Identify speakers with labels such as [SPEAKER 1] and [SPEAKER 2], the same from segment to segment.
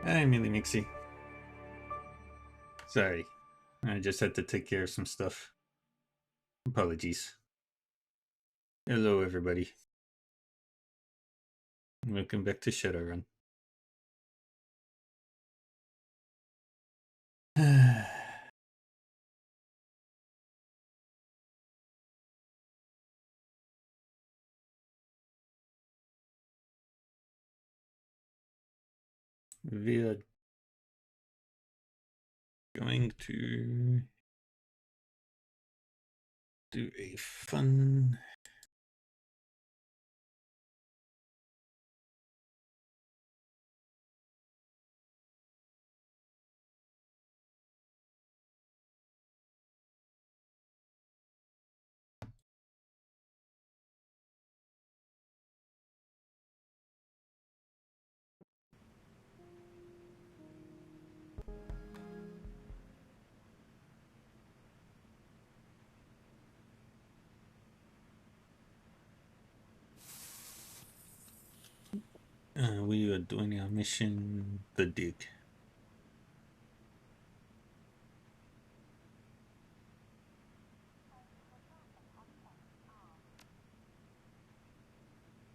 [SPEAKER 1] Hi, Millie Mixie. Sorry, I just had to take care of some stuff. Apologies. Hello, everybody. Welcome back to Shadowrun. We are going to do a fun we are doing our mission, the dig.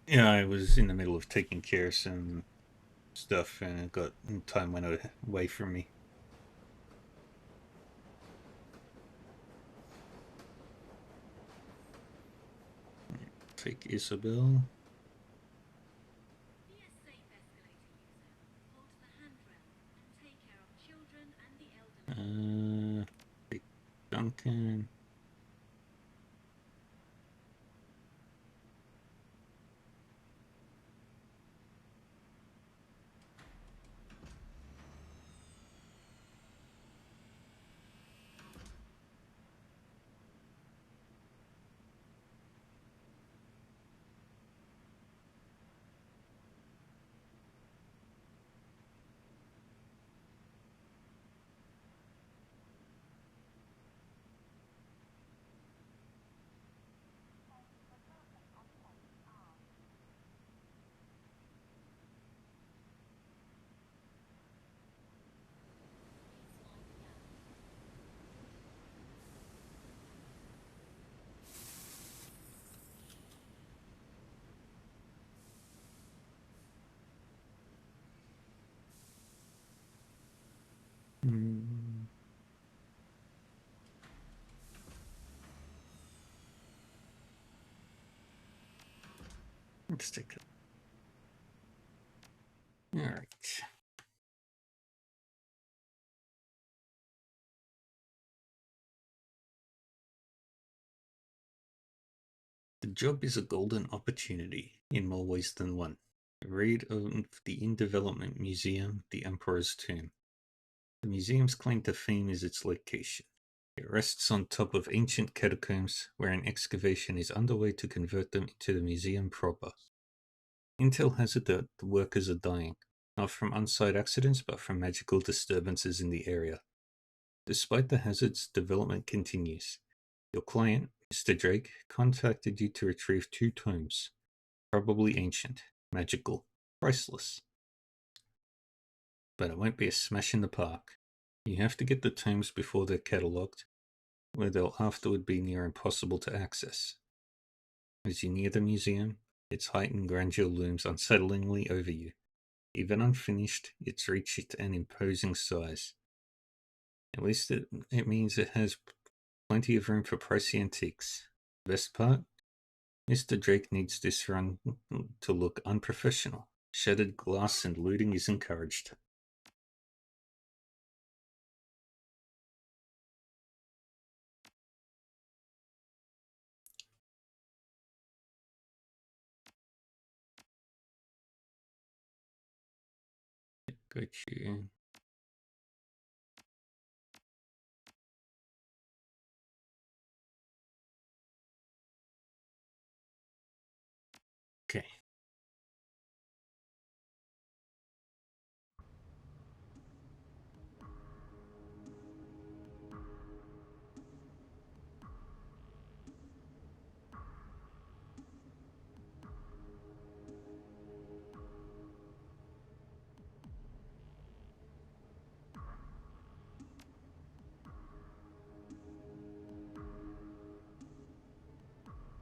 [SPEAKER 1] Yeah, I was in the middle of taking care of some stuff and time went away from me. Take Isabel. Take Duncan. Let's take it. All right. The job is a golden opportunity in more ways than one. Read of the In Development Museum, The Emperor's Tomb. The museum's claim to fame is its location. It rests on top of ancient catacombs where an excavation is underway to convert them into the museum proper. Intel has it that the workers are dying, not from on-site accidents but from magical disturbances in the area. Despite the hazards, development continues. Your client, Mr. Drake, contacted you to retrieve 2 tomes. Probably ancient, magical, priceless. But it won't be a smash in the park. You have to get the tomes before they're catalogued, where they'll afterward be near impossible to access. As you near the museum, its heightened grandeur looms unsettlingly over you. Even unfinished, it's reached an imposing size. At least it means it has plenty of room for pricey antiques. Best part? Mr. Drake needs this run to look unprofessional. Shattered glass and looting is encouraged. Got you. Okay.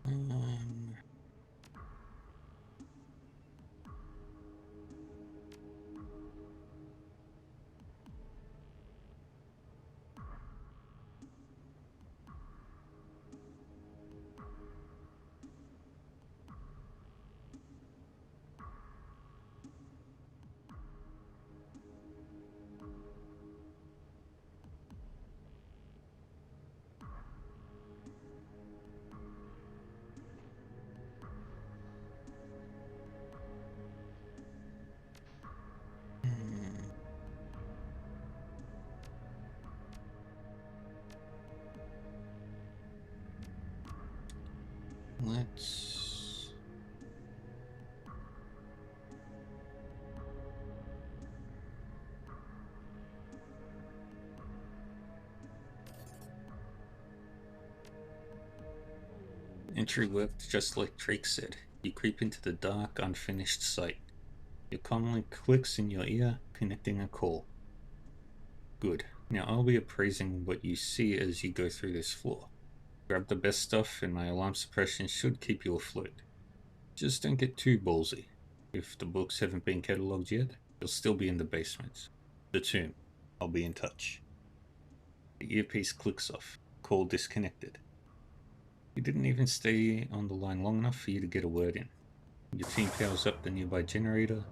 [SPEAKER 1] Um, hmm, let's... Entry worked just like Drake said. You creep into the dark, unfinished site. Your comlink clicks in your ear, connecting a call. Good. Now I'll be appraising what you see as you go through this floor. Grab the best stuff, and my alarm suppression should keep you afloat. Just don't get too ballsy. If the books haven't been catalogued yet, they'll still be in the basement. The tomb. I'll be in touch. The earpiece clicks off. Call disconnected. You didn't even stay on the line long enough for you to get a word in. Your team powers up the nearby generator.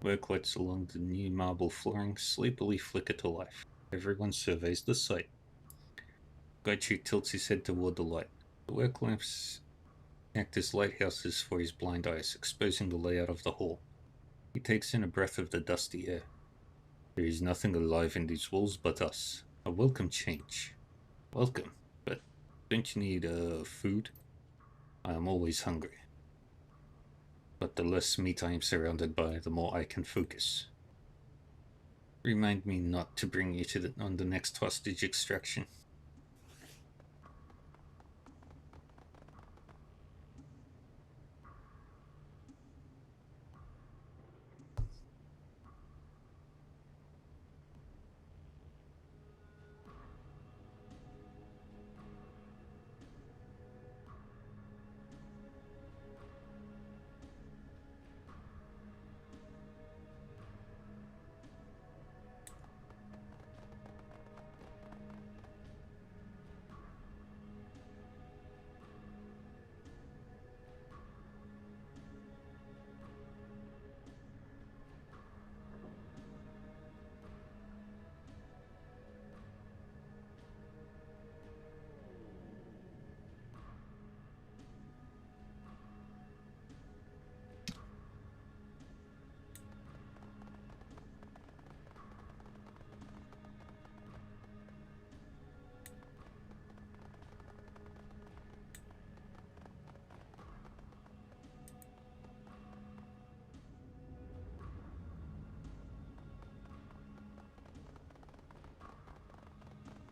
[SPEAKER 1] Work lights along the new marble flooring sleepily flicker to life. Everyone surveys the site. Gaichu tilts his head toward the light. The work lamps act as lighthouses for his blind eyes, exposing the layout of the hall. He takes in a breath of the dusty air. There is nothing alive in these walls but us. A welcome change. Welcome, but don't you need food? I am always hungry. But the less meat I am surrounded by, the more I can focus. Remind me not to bring you to on the next hostage extraction.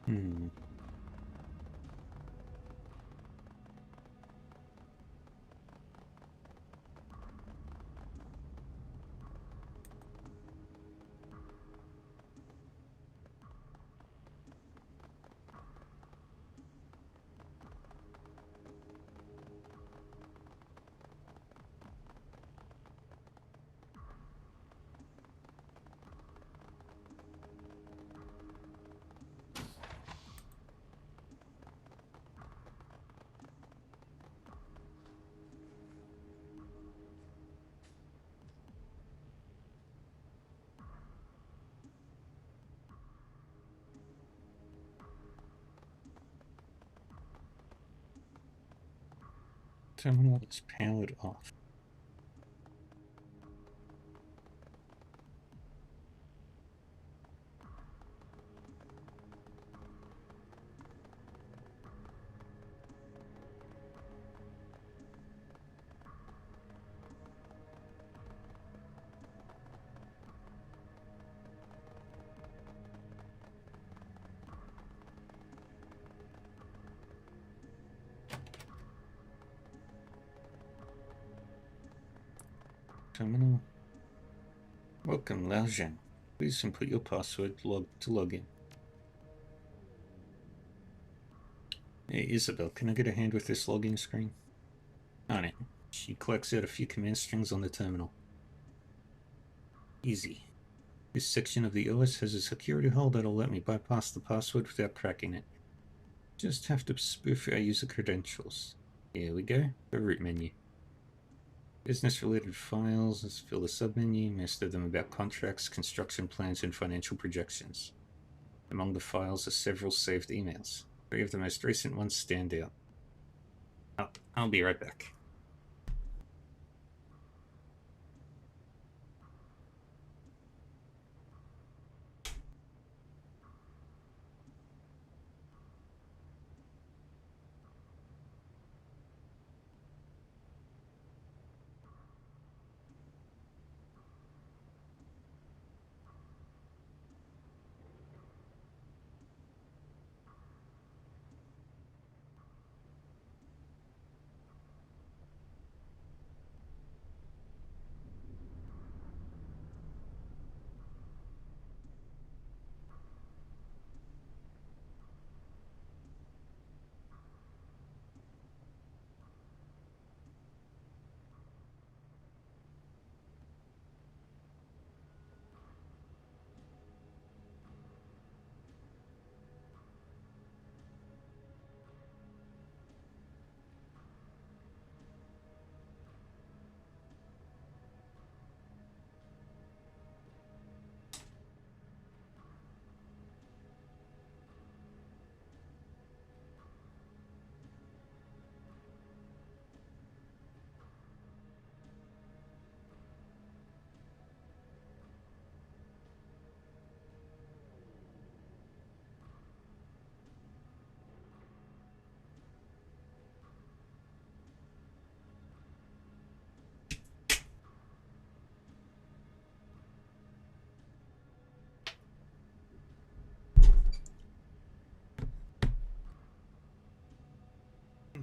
[SPEAKER 1] Hmm. Terminal is powered off. Terminal. Welcome, Lao Zhang. Please input your password to log in. Hey, Isabel, can I get a hand with this login screen? On it. She collects out a few command strings on the terminal. Easy. This section of the OS has a security hole that'll let me bypass the password without cracking it. Just have to spoof our user credentials. Here we go, the root menu. Business-related files, let's fill the submenu, most of them about contracts, construction plans, and financial projections. Among the files are several saved emails. 3 of the most recent ones stand out. I'll be right back.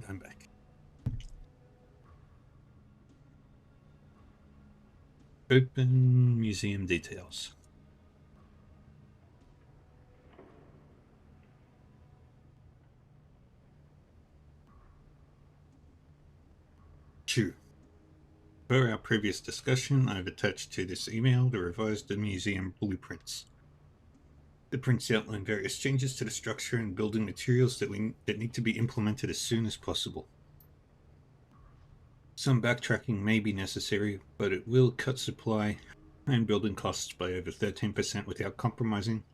[SPEAKER 1] I'm back. Open museum details. Two. Per our previous discussion, I've attached to this email the revised museum blueprints. The prints outline various changes to the structure and building materials that need to be implemented as soon as possible. Some backtracking may be necessary, but it will cut supply and building costs by over 13% without compromising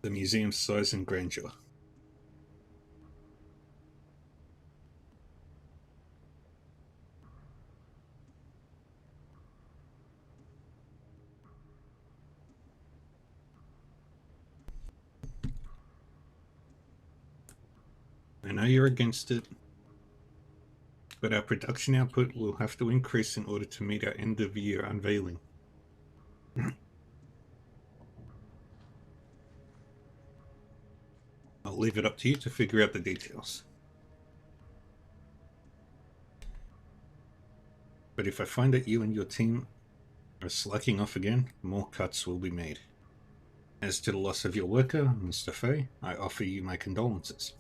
[SPEAKER 1] the museum's size and grandeur. I know you're against it, but our production output will have to increase in order to meet our end-of-year unveiling. I'll leave it up to you to figure out the details. But if I find that you and your team are slacking off again, more cuts will be made. As to the loss of your worker, Mr. Fay, I offer you my condolences.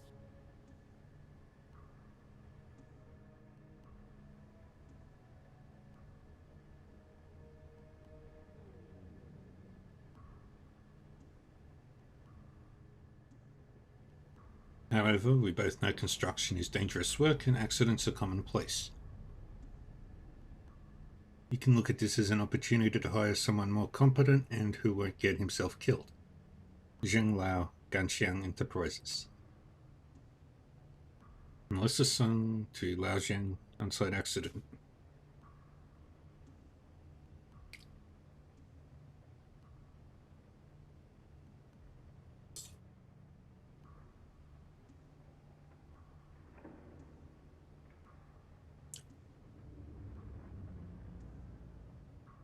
[SPEAKER 1] However, we both know construction is dangerous work and accidents are commonplace. You can look at this as an opportunity to hire someone more competent and who won't get himself killed. Zheng Lao, Ganxiang Enterprises. Melissa Sung to Lao Zheng, on-site accident.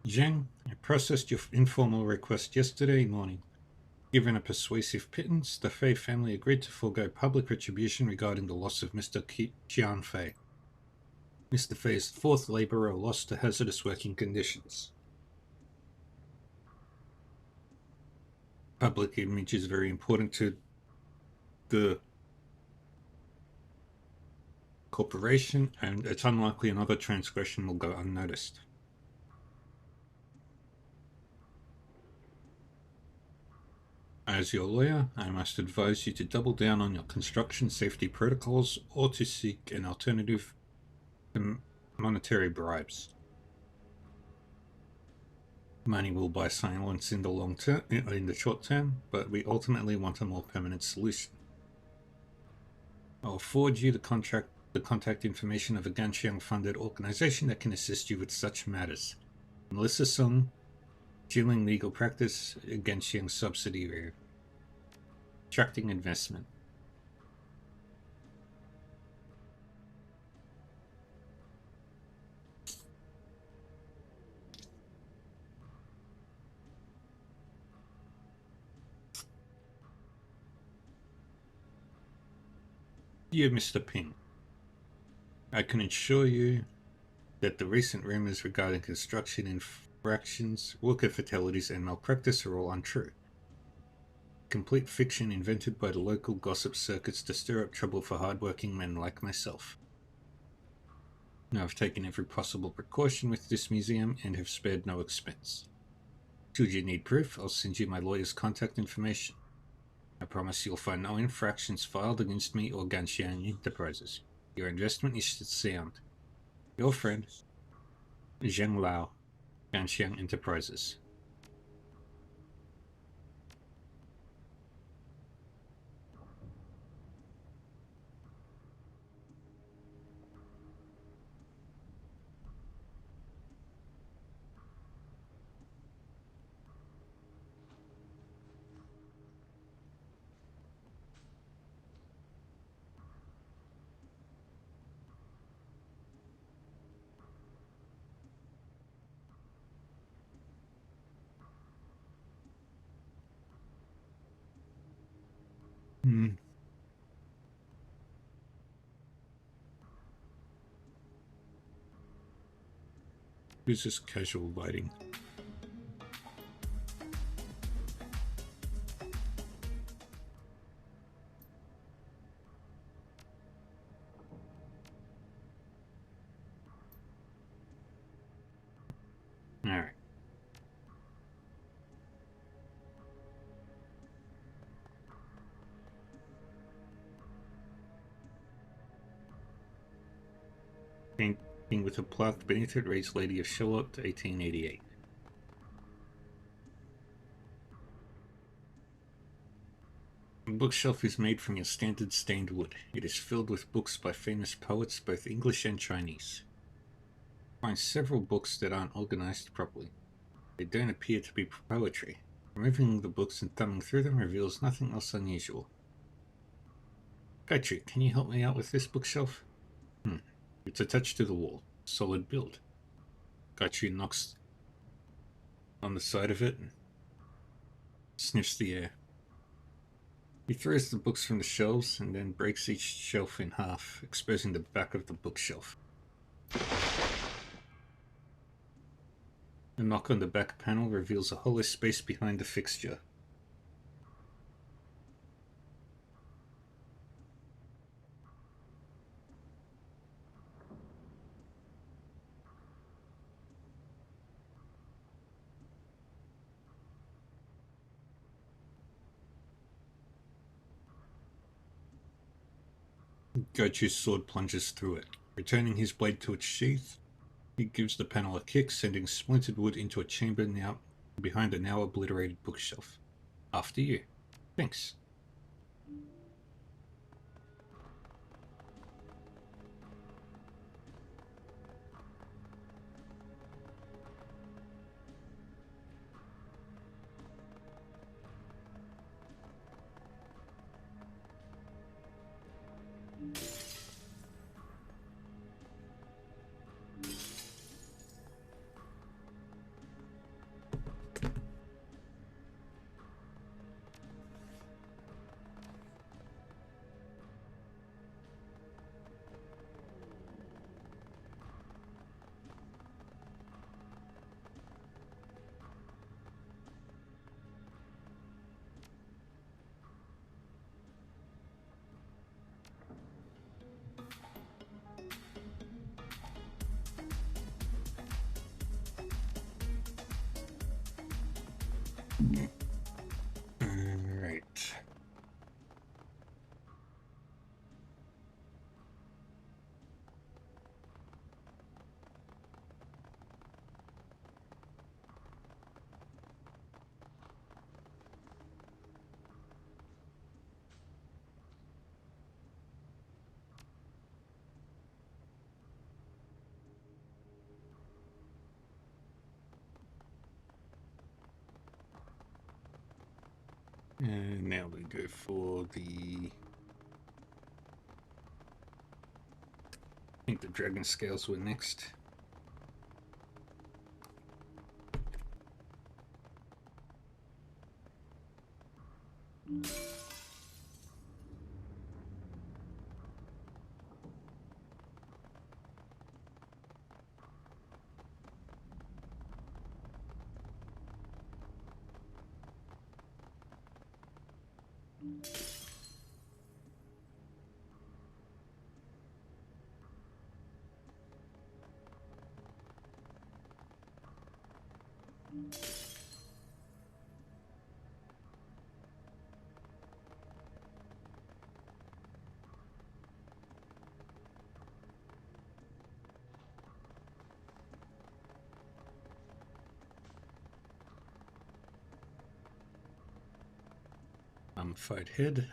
[SPEAKER 1] Zheng, I processed your informal request yesterday morning. Given a persuasive pittance, the Fei family agreed to forego public retribution regarding the loss of Mr. Qian Fei. Mr. Fei's 4th laborer lost to hazardous working conditions. Public image is very important to the corporation, and it's unlikely another transgression will go unnoticed. As your lawyer, I must advise you to double down on your construction safety protocols or to seek an alternative to monetary bribes. Money will buy silence in the short term, but we ultimately want a more permanent solution. I'll forward you the contact information of a Ganxiang-funded organization that can assist you with such matters. Melissa Sung, Jilin Legal Practice, Ganxiang subsidiary. Attracting investment. Dear Mr. Ping, I can assure you that the recent rumors regarding construction infractions, worker fatalities, and malpractice are all untrue. Complete fiction invented by the local gossip circuits to stir up trouble for hardworking men like myself. Now I've taken every possible precaution with this museum and have spared no expense. Should you need proof, I'll send you my lawyer's contact information. I promise you'll find no infractions filed against me or Ganxiang Enterprises. Your investment is sound. Your friend, Zheng Lao, Ganxiang Enterprises. Who's this casual lighting? Alright. Painting with a plaque beneath it reads Lady of Shalott, 1888. The bookshelf is made from your standard stained wood. It is filled with books by famous poets, both English and Chinese. I find several books that aren't organized properly. They don't appear to be poetry. Removing the books and thumbing through them reveals nothing else unusual. Gotcha, can you help me out with this bookshelf? It's attached to the wall. Solid build. Gotcha knocks on the side of it and sniffs the air. He throws the books from the shelves and then breaks each shelf in half, exposing the back of the bookshelf. A knock on the back panel reveals a hollow space behind the fixture. Gochu's sword plunges through it. Returning his blade to its sheath, he gives the panel a kick, sending splintered wood into a chamber now behind a now obliterated bookshelf. After you. Thanks. Alright. And now we go for the... I think the dragon scales were next. Mummified head.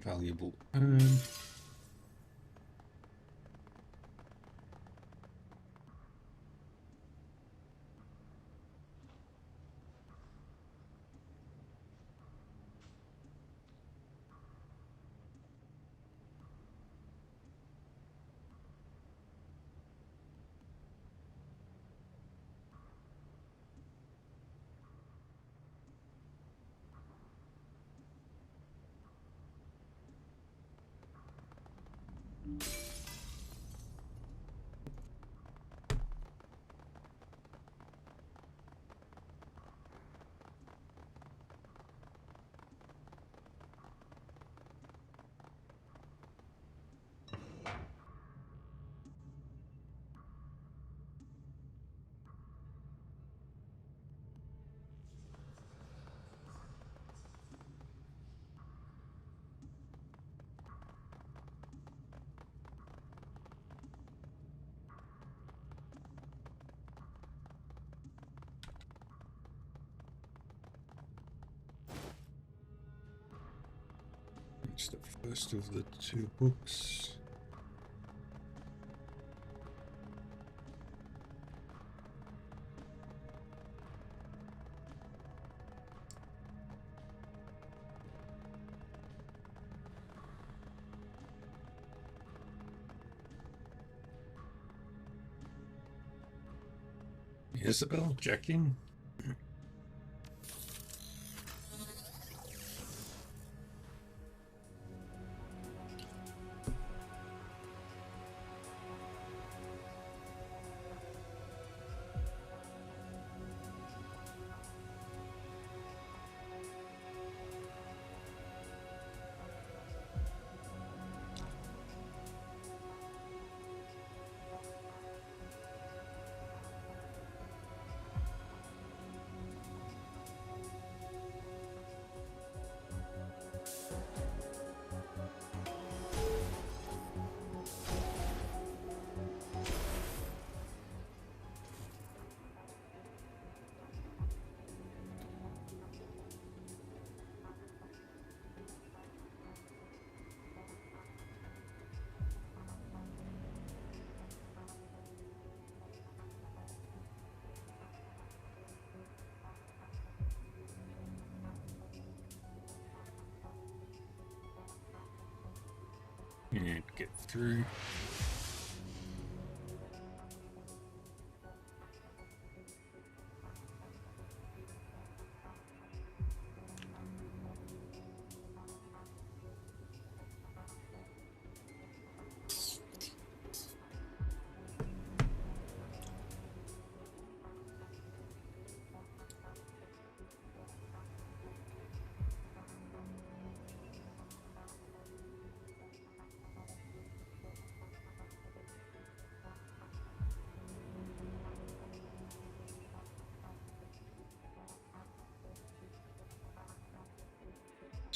[SPEAKER 1] Valuable urn. It's the first of the two books. Isabel, Jackie. And get through.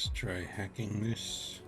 [SPEAKER 1] Let's try hacking this.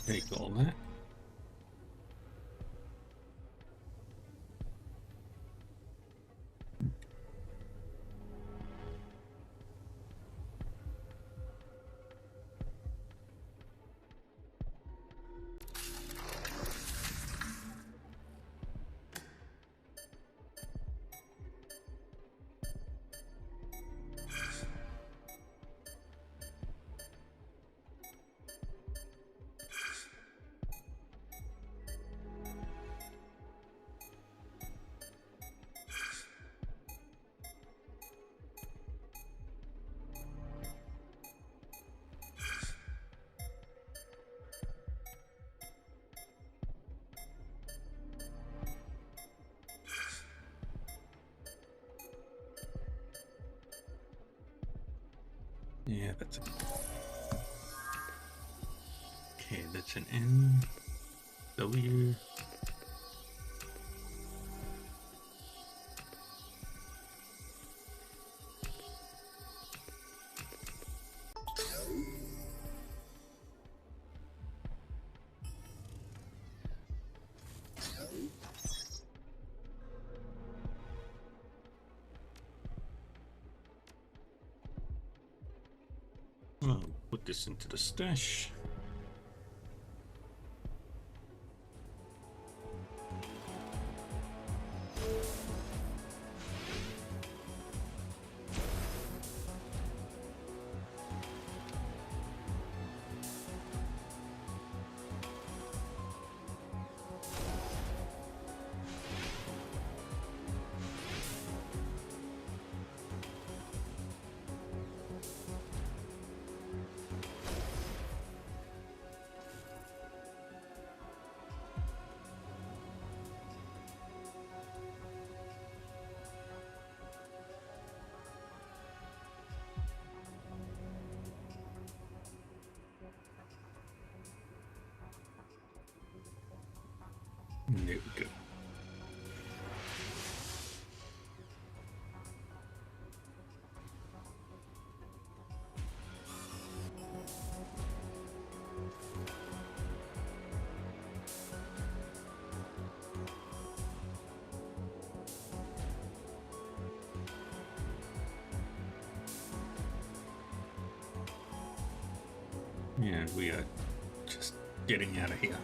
[SPEAKER 1] Take all that. Yeah, that's a... Okay, that's an N, W. I'll put this into the stash. There we go. And we are just getting out of here.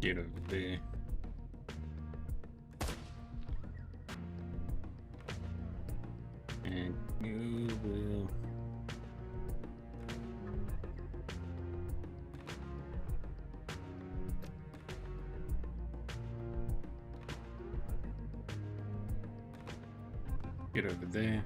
[SPEAKER 1] Get over there. And you will... Get over there.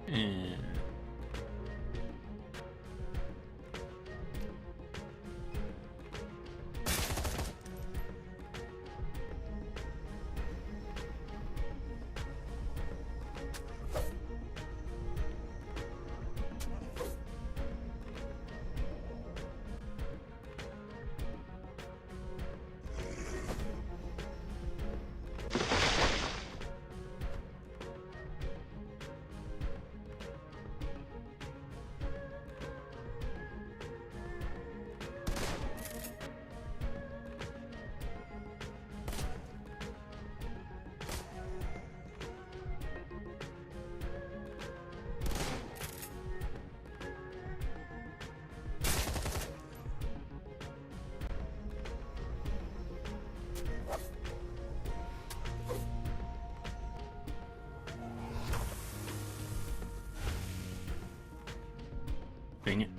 [SPEAKER 1] And dang it.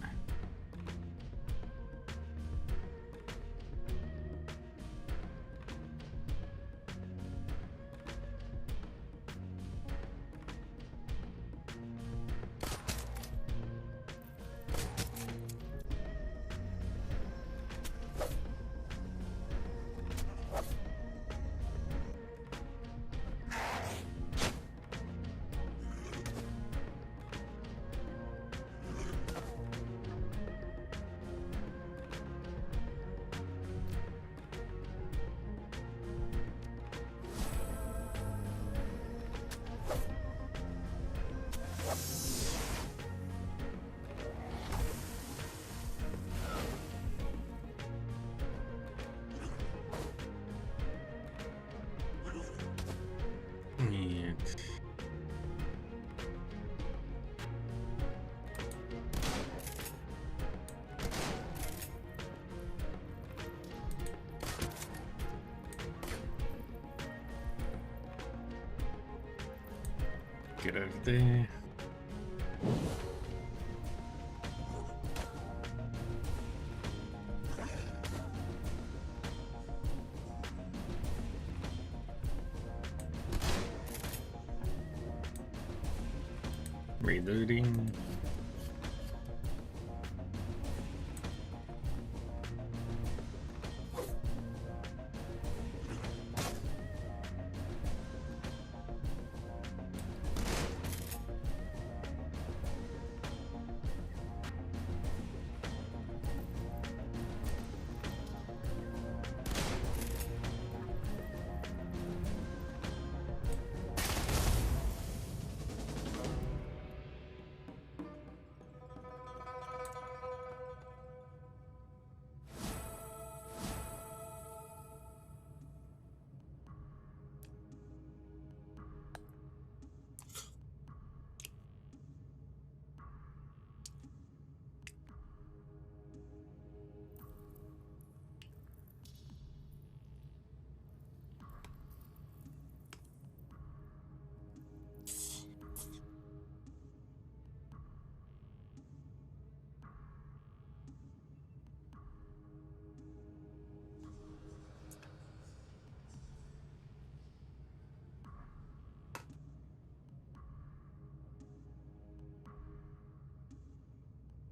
[SPEAKER 1] And get over there. Reloading.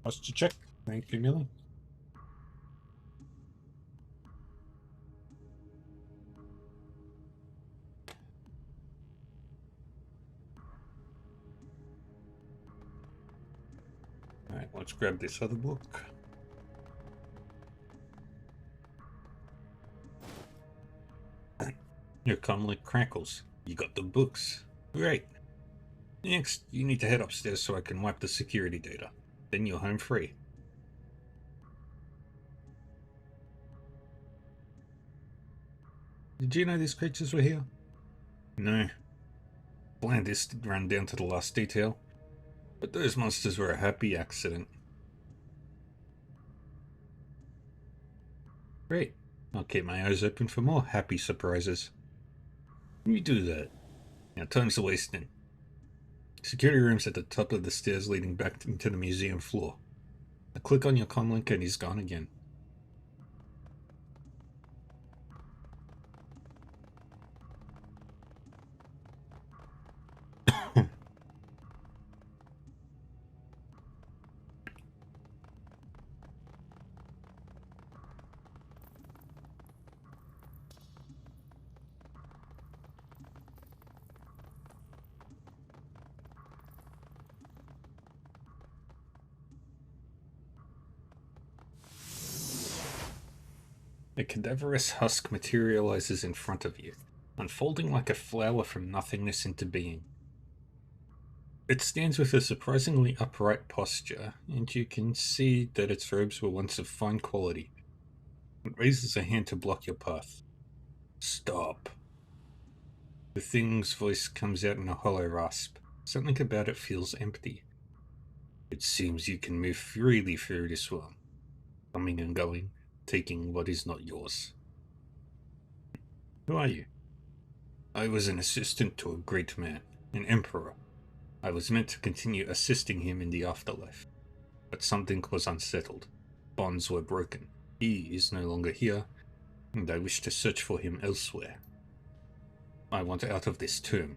[SPEAKER 1] Posture check. Thank you, Millie. Alright, let's grab this other book. Your comlink crackles. You got the books. Great. Next, you need to head upstairs so I can wipe the security data. Then you're home free. Did you know these creatures were here? No. Blandis did run down to the last detail. But those monsters were a happy accident. Great. I'll keep my eyes open for more happy surprises. You do that. Now time's wasting. Security room's at the top of the stairs leading back into the museum floor. I click on your comlink and he's gone again. A cadaverous husk materializes in front of you, unfolding like a flower from nothingness into being. It stands with a surprisingly upright posture, and you can see that its robes were once of fine quality. It raises a hand to block your path. Stop. The thing's voice comes out in a hollow rasp. Something about it feels empty. It seems you can move freely through this world, coming and going, taking what is not yours. Who are you? I was an assistant to a great man, an emperor. I was meant to continue assisting him in the afterlife. But something was unsettled. Bonds were broken. He is no longer here, and I wish to search for him elsewhere. I want out of this tomb.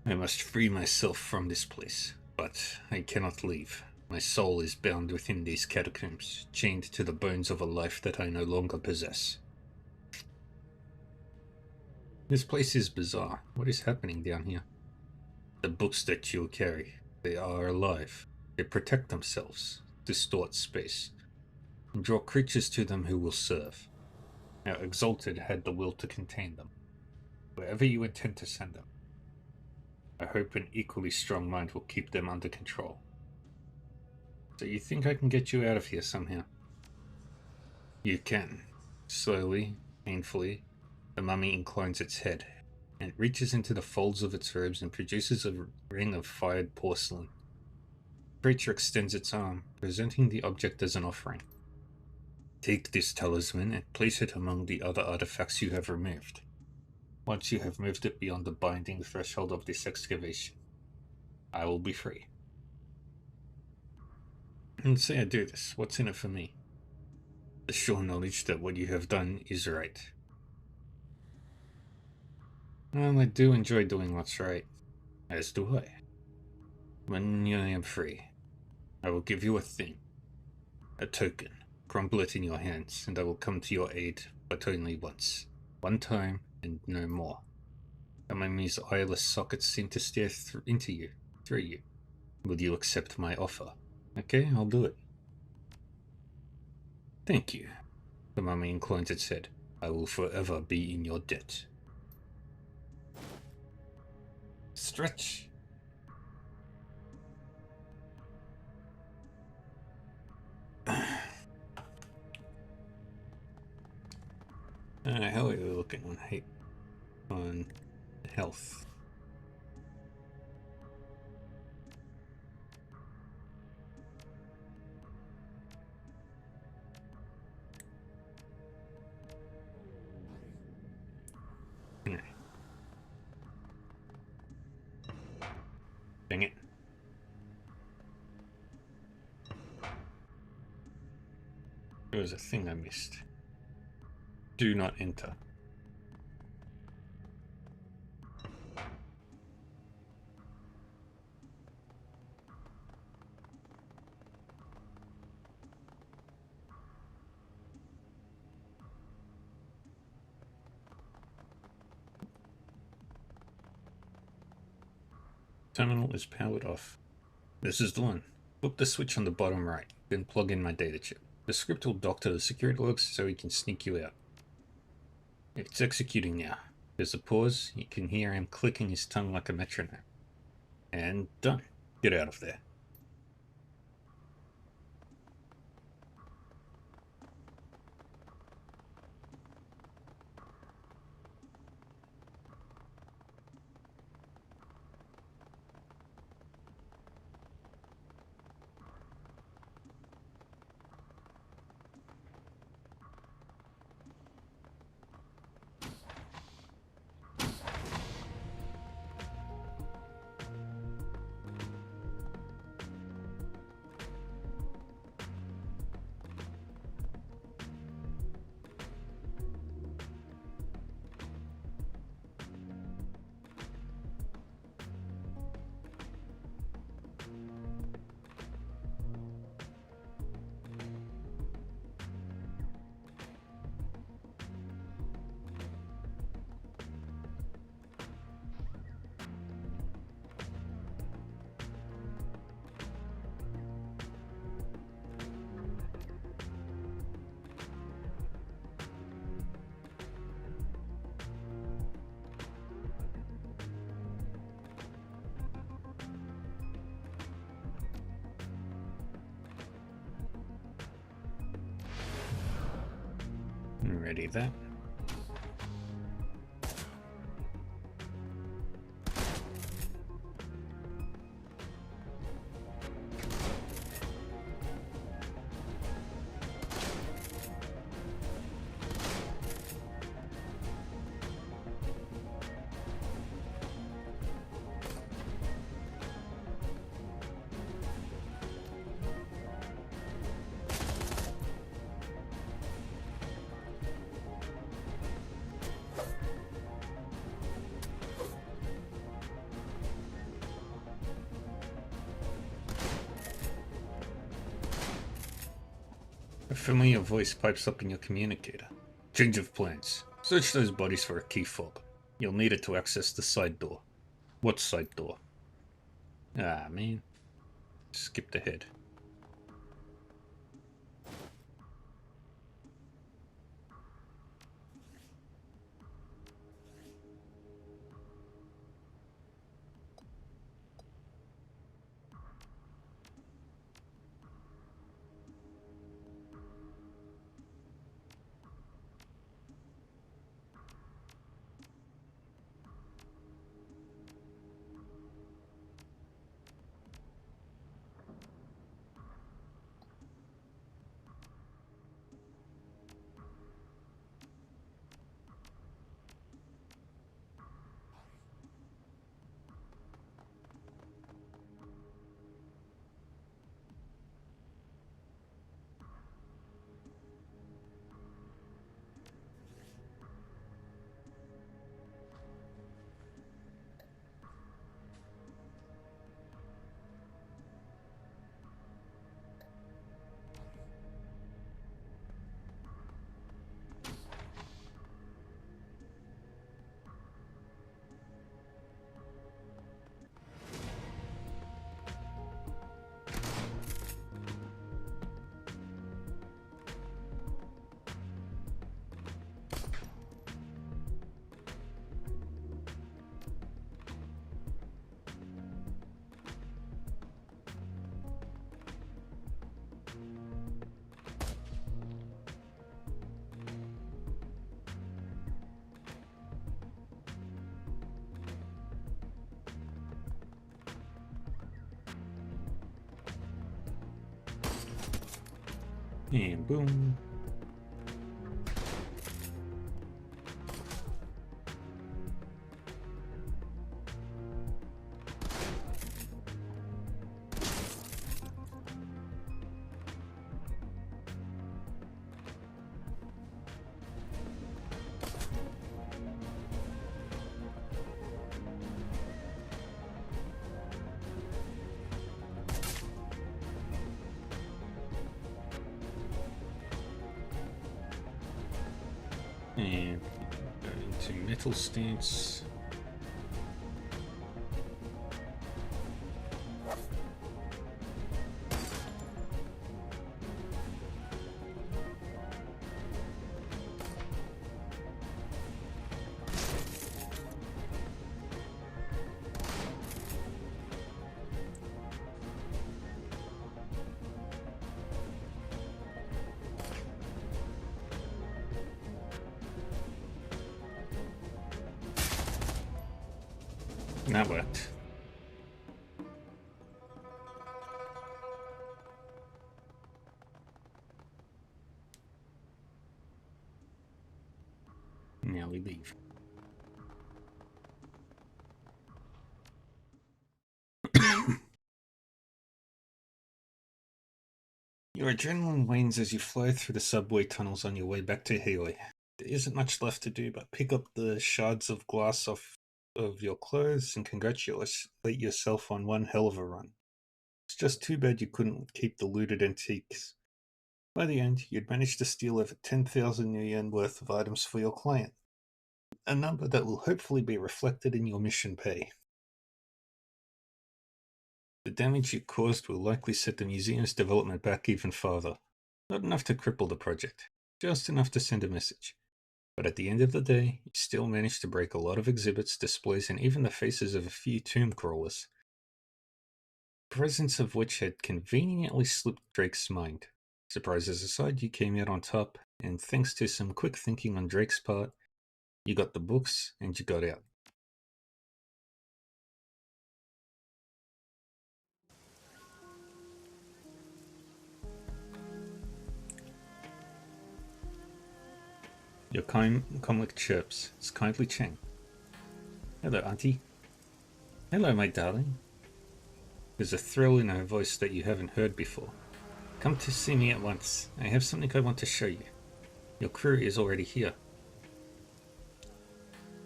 [SPEAKER 1] I must free myself from this place, but I cannot leave. My soul is bound within these catacombs, chained to the bones of a life that I no longer possess. This place is bizarre. What is happening down here? The books that you carry, they are alive. They protect themselves, distort space, and draw creatures to them who will serve. Now Exalted had the will to contain them, wherever you intend to send them. I hope an equally strong mind will keep them under control. So you think I can get you out of here somehow? You can. Slowly, painfully, the mummy inclines its head, and reaches into the folds of its robes and produces a ring of fired porcelain. The creature extends its arm, presenting the object as an offering. Take this talisman and place it among the other artifacts you have removed. Once you have moved it beyond the binding threshold of this excavation, I will be free. And say I do this, what's in it for me? The sure knowledge that what you have done is right. Well, I do enjoy doing what's right, as do I. When I am free, I will give you a thing, a token. Crumble it in your hands, and I will come to your aid, but only once. One time, and no more. The mummy's eyeless sockets seem to stare into you, through you. Will you accept my offer? Okay, I'll do it. Thank you. The mummy inclines its head. I will forever be in your debt. Stretch. How are you looking on health? Yeah. Dang it. There was a thing I missed. Do not enter. Terminal is powered off. This is the one. Flip the switch on the bottom right, then plug in my data chip. The script will dock to the security logs so he can sneak you out. It's executing now. There's a pause. You can hear him clicking his tongue like a metronome. And done. Get out of there. Ready that. A familiar voice pipes up in your communicator. Change of plans. Search those bodies for a key fob. You'll need it to access the side door. What side door? Ah, man. Skipped ahead. And boom. And go into metal stance. That worked. Now we leave. Your adrenaline wanes as you fly through the subway tunnels on your way back to Healy. There isn't much left to do but pick up the shards of glass off of your clothes and congratulate yourself on one hell of a run. It's just too bad you couldn't keep the looted antiques. By the end, you'd managed to steal over 10,000 yen worth of items for your client, a number that will hopefully be reflected in your mission pay. The damage you caused will likely set the museum's development back even farther. Not enough to cripple the project, just enough to send a message. But at the end of the day, you still managed to break a lot of exhibits, displays, and even the faces of a few tomb crawlers, presence of which had conveniently slipped Drake's mind. Surprises aside, you came out on top, and thanks to some quick thinking on Drake's part, you got the books and you got out. Your comic chirps. It's kindly Cheng. Hello, Auntie. Hello, my darling. There's a thrill in her voice that you haven't heard before. Come to see me at once. I have something I want to show you. Your crew is already here.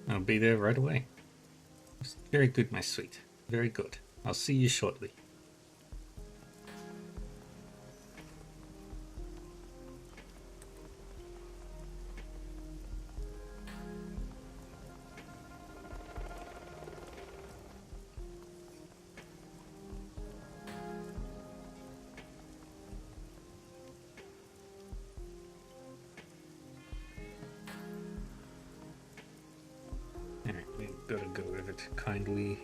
[SPEAKER 1] I'll be there right away. Very good, my sweet. Very good. I'll see you shortly. Alright, we've got to go over to kindly.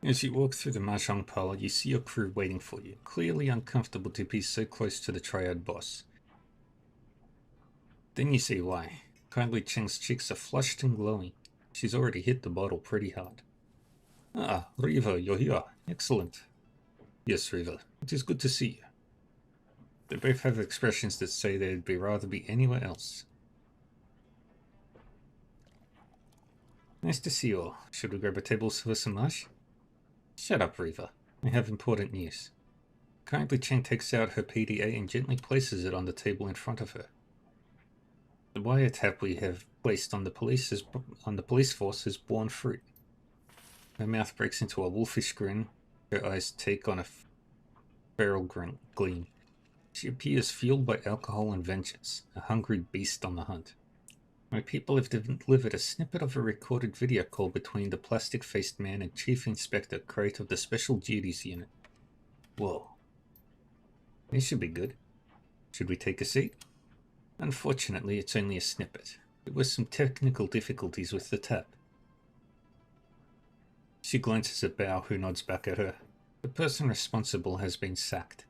[SPEAKER 1] As you walk through the mahjong parlor, you see your crew waiting for you, clearly uncomfortable to be so close to the triad boss. Then you see why. Kindly Cheng's cheeks are flushed and glowing. She's already hit the bottle pretty hard. Ah, Riva, you're here. Excellent. Yes, Riva, it is good to see you. They both have expressions that say they'd rather be anywhere else. Nice to see you all. Should we grab a table for some mash? Shut up, Riva. I have important news. Kindly Cheng takes out her PDA and gently places it on the table in front of her. The wiretap we have placed on the police force has borne fruit. Her mouth breaks into a wolfish grin. Her eyes take on a feral gleam. She appears fueled by alcohol and vengeance, a hungry beast on the hunt. My people have delivered a snippet of a recorded video call between the plastic-faced man and Chief Inspector Crate of the Special Duties Unit. Whoa. This should be good. Should we take a seat? Unfortunately, it's only a snippet. There were some technical difficulties with the tap. She glances at Bao, who nods back at her. The person responsible has been sacked.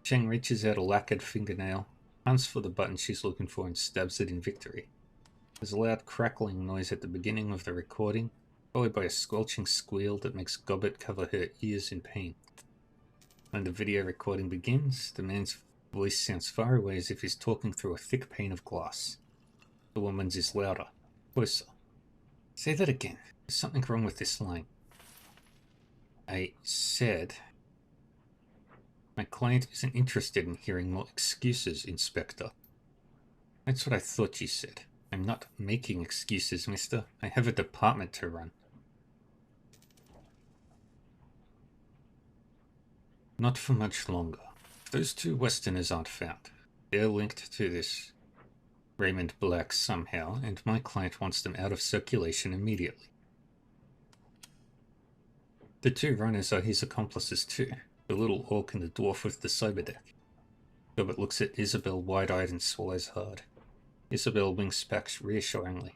[SPEAKER 1] Cheng reaches out a lacquered fingernail, hunts for the button she's looking for, and stabs it in victory. There's a loud crackling noise at the beginning of the recording, followed by a squelching squeal that makes Gobbet cover her ears in pain. When the video recording begins, the man's voice sounds far away as if he's talking through a thick pane of glass. The woman's is louder, closer. Say that again. There's something wrong with this line. I said... My client isn't interested in hearing more excuses, Inspector. That's what I thought you said. I'm not making excuses, mister. I have a department to run. Not for much longer. If those two Westerners aren't found, they're linked to this Raymond Black somehow, and my client wants them out of circulation immediately. The two runners are his accomplices too, the little orc and the dwarf with the cyberdeck. Gilbert looks at Isabel wide-eyed and swallows hard. Isabel winks back reassuringly.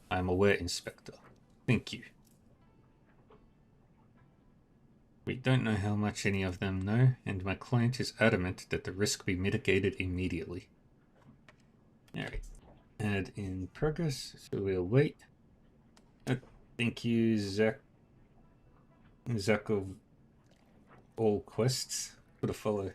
[SPEAKER 1] I am aware, Inspector. Thank you. We don't know how much any of them know, and my client is adamant that the risk be mitigated immediately. Alright. Add in progress, so we'll wait. Thank you, Zach of all quests, for the follow.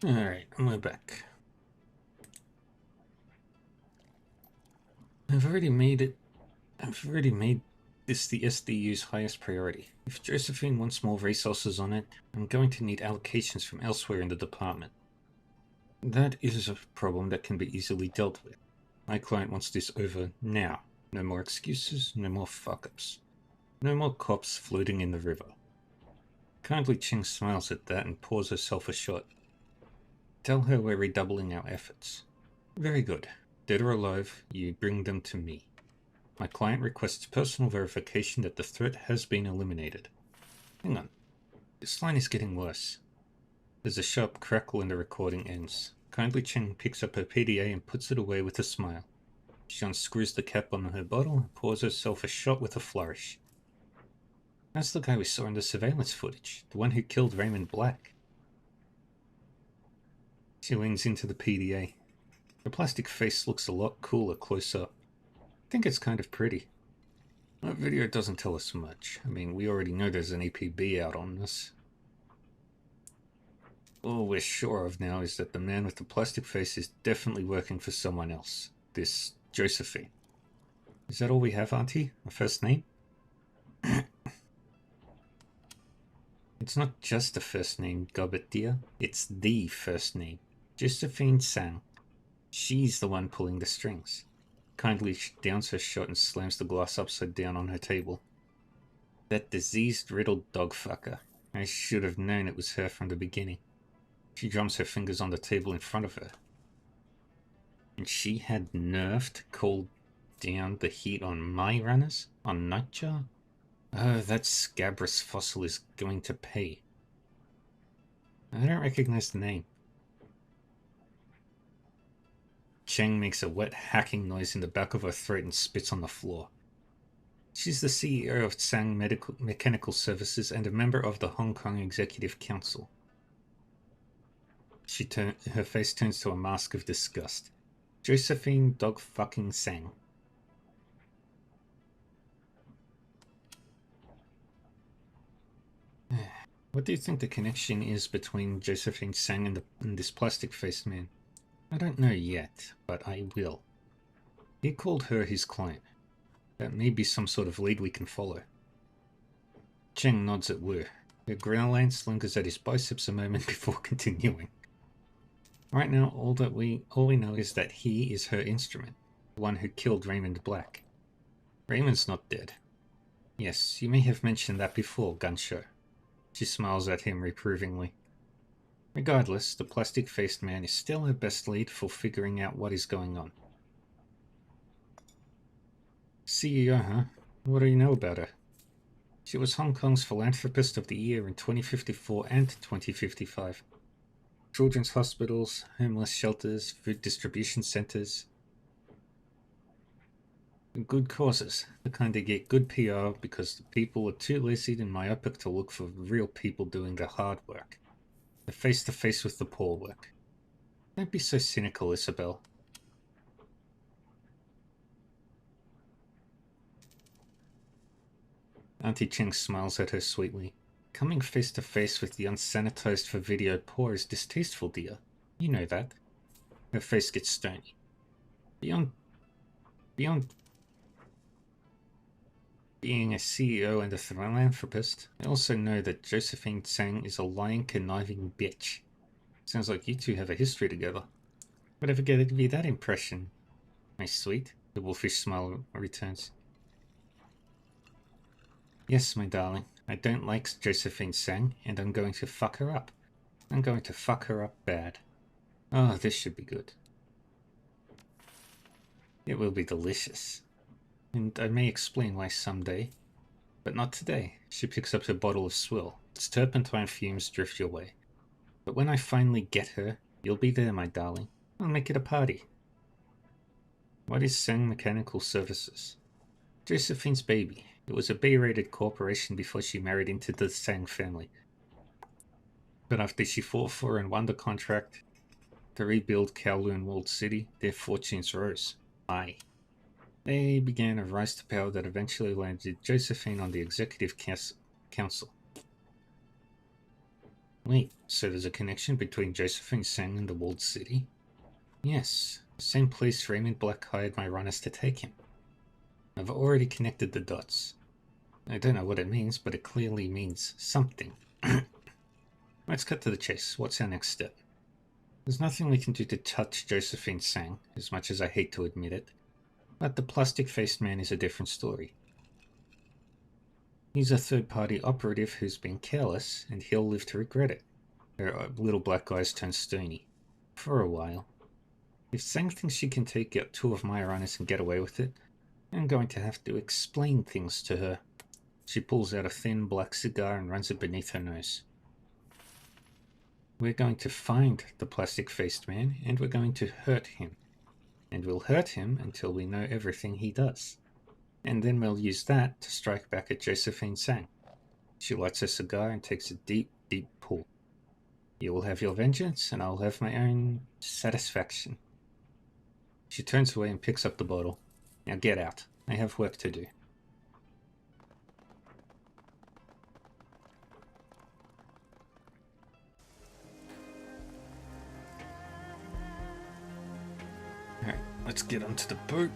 [SPEAKER 1] Alright, we're back. I've already made this the SDU's highest priority. If Josephine wants more resources on it, I'm going to need allocations from elsewhere in the department. That is a problem that can be easily dealt with. My client wants this over now. No more excuses, no more fuck-ups. No more cops floating in the river. Kindly Ching smiles at that and pours herself a shot. Tell her we're redoubling our efforts. Very good. Dead or alive, you bring them to me. My client requests personal verification that the threat has been eliminated. Hang on. This line is getting worse. There's a sharp crackle and the recording ends. Kindly Cheng picks up her PDA and puts it away with a smile. She unscrews the cap on her bottle and pours herself a shot with a flourish. That's the guy we saw in the surveillance footage, the one who killed Raymond Black. She leans into the PDA. The plastic face looks a lot cooler close up. I think it's kind of pretty. That video doesn't tell us much. I mean, we already know there's an EPB out on this. All we're sure of now is that the man with the plastic face is definitely working for someone else. This Josephine. Is that all we have, Auntie? A first name? It's not just a first name, Gobbet dear. It's the first name. Josephine Sang. She's the one pulling the strings. Kindly downs her shot and slams the glass upside down on her table. That diseased, riddled dog fucker. I should have known it was her from the beginning. She drums her fingers on the table in front of her. And she had nerve to call down the heat on my runners? On Nightjar? Oh, that scabrous fossil is going to pay. I don't recognize the name. Cheng makes a wet hacking noise in the back of her throat and spits on the floor. She's the CEO of Tsang Mechanical Services and a member of the Hong Kong Executive Council. Her face turns to a mask of disgust. Josephine dog-fucking Tsang. What do you think the connection is between Josephine Tsang and this plastic-faced man? I don't know yet, but I will. He called her his client. That may be some sort of lead we can follow. Cheng nods at Wu. Her glance lingers at his biceps a moment before continuing. Right now, all we know is that he is her instrument, the one who killed Raymond Black. Raymond's not dead. Yes, you may have mentioned that before, Gunshow. She smiles at him reprovingly. Regardless, the plastic-faced man is still her best lead for figuring out what is going on. CEO, huh? What do you know about her? She was Hong Kong's Philanthropist of the Year in 2054 and 2055. Children's hospitals, homeless shelters, food distribution centers. Good causes, the kind that get good PR because the people are too lazy and myopic to look for real people doing the hard work. The face-to-face with the poor work. Don't be so cynical, Isabel. Auntie Cheng smiles at her sweetly. Coming face-to-face with the unsanitized for video poor is distasteful, dear. You know that. Her face gets stony. Beyond being a CEO and a philanthropist, I also know that Josephine Tsang is a lying, conniving bitch. Sounds like you two have a history together. Whatever gave you that impression? My sweet, the wolfish smile returns. Yes, my darling, I don't like Josephine Tsang, and I'm going to fuck her up. I'm going to fuck her up bad. Oh, this should be good. It will be delicious. And I may explain why someday. But not today. She picks up her bottle of swill. Its turpentine fumes drift your way. But when I finally get her, you'll be there, my darling. I'll make it a party. What is Tsang Mechanical Services? Josephine's baby. It was a B-rated corporation before she married into the Tsang family. But after she fought for and won the contract to rebuild Kowloon Walled City, their fortunes rose. They began a rise to power that eventually landed Josephine on the Executive Council. Wait, so there's a connection between Josephine Tsang and the Walled City? Yes, the same place Raymond Black hired my runners to take him. I've already connected the dots. I don't know what it means, but it clearly means something. Let's cut to the chase. What's our next step? There's nothing we can do to touch Josephine Tsang, as much as I hate to admit it. But the plastic-faced man is a different story. He's a third-party operative who's been careless, and he'll live to regret it. Her little black eyes turn stony. For a while. If Tsang thinks she can take out two of my runners and get away with it, I'm going to have to explain things to her. She pulls out a thin black cigar and runs it beneath her nose. We're going to find the plastic-faced man, and we're going to hurt him. And we'll hurt him until we know everything he does. And then we'll use that to strike back at Josephine Tsang. She lights her cigar and takes a deep, deep pull. You will have your vengeance, and I'll have my own satisfaction. She turns away and picks up the bottle. Now get out. I have work to do. Alright, let's get onto the boat.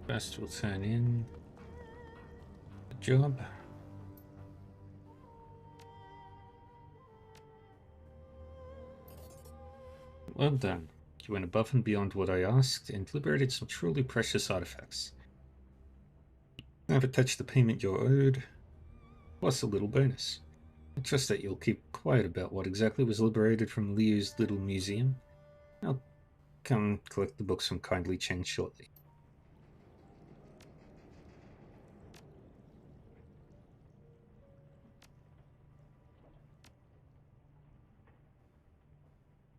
[SPEAKER 1] First we'll turn in the job. Well done. You went above and beyond what I asked and liberated some truly precious artifacts. Never touched the payment you're owed, plus a little bonus. I trust that you'll keep quiet about what exactly was liberated from Liu's little museum. I'll come collect the books from Kindly Cheng shortly.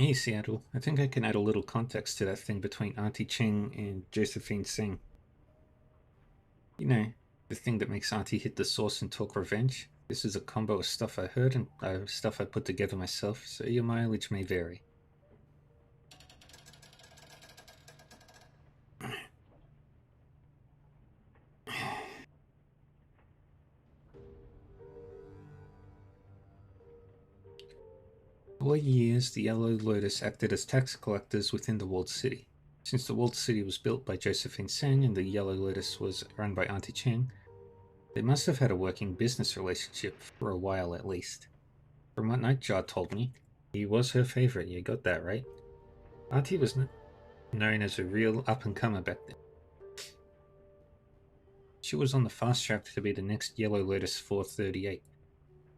[SPEAKER 1] Hey, Seattle. I think I can add a little context to that thing between Auntie Cheng and Josephine Singh. You know, the thing that makes Auntie hit the sauce and talk revenge? This is a combo of stuff I heard and stuff I put together myself, so your mileage may vary. For years, the Yellow Lotus acted as tax collectors within the walled city. Since the walled city was built by Josephine Singh and the Yellow Lotus was run by Auntie Cheng, they must have had a working business relationship for a while at least. From what Nightjar told me, he was her favorite, you got that right? Auntie was known as a real up-and-comer back then. She was on the fast track to be the next Yellow Lotus 438.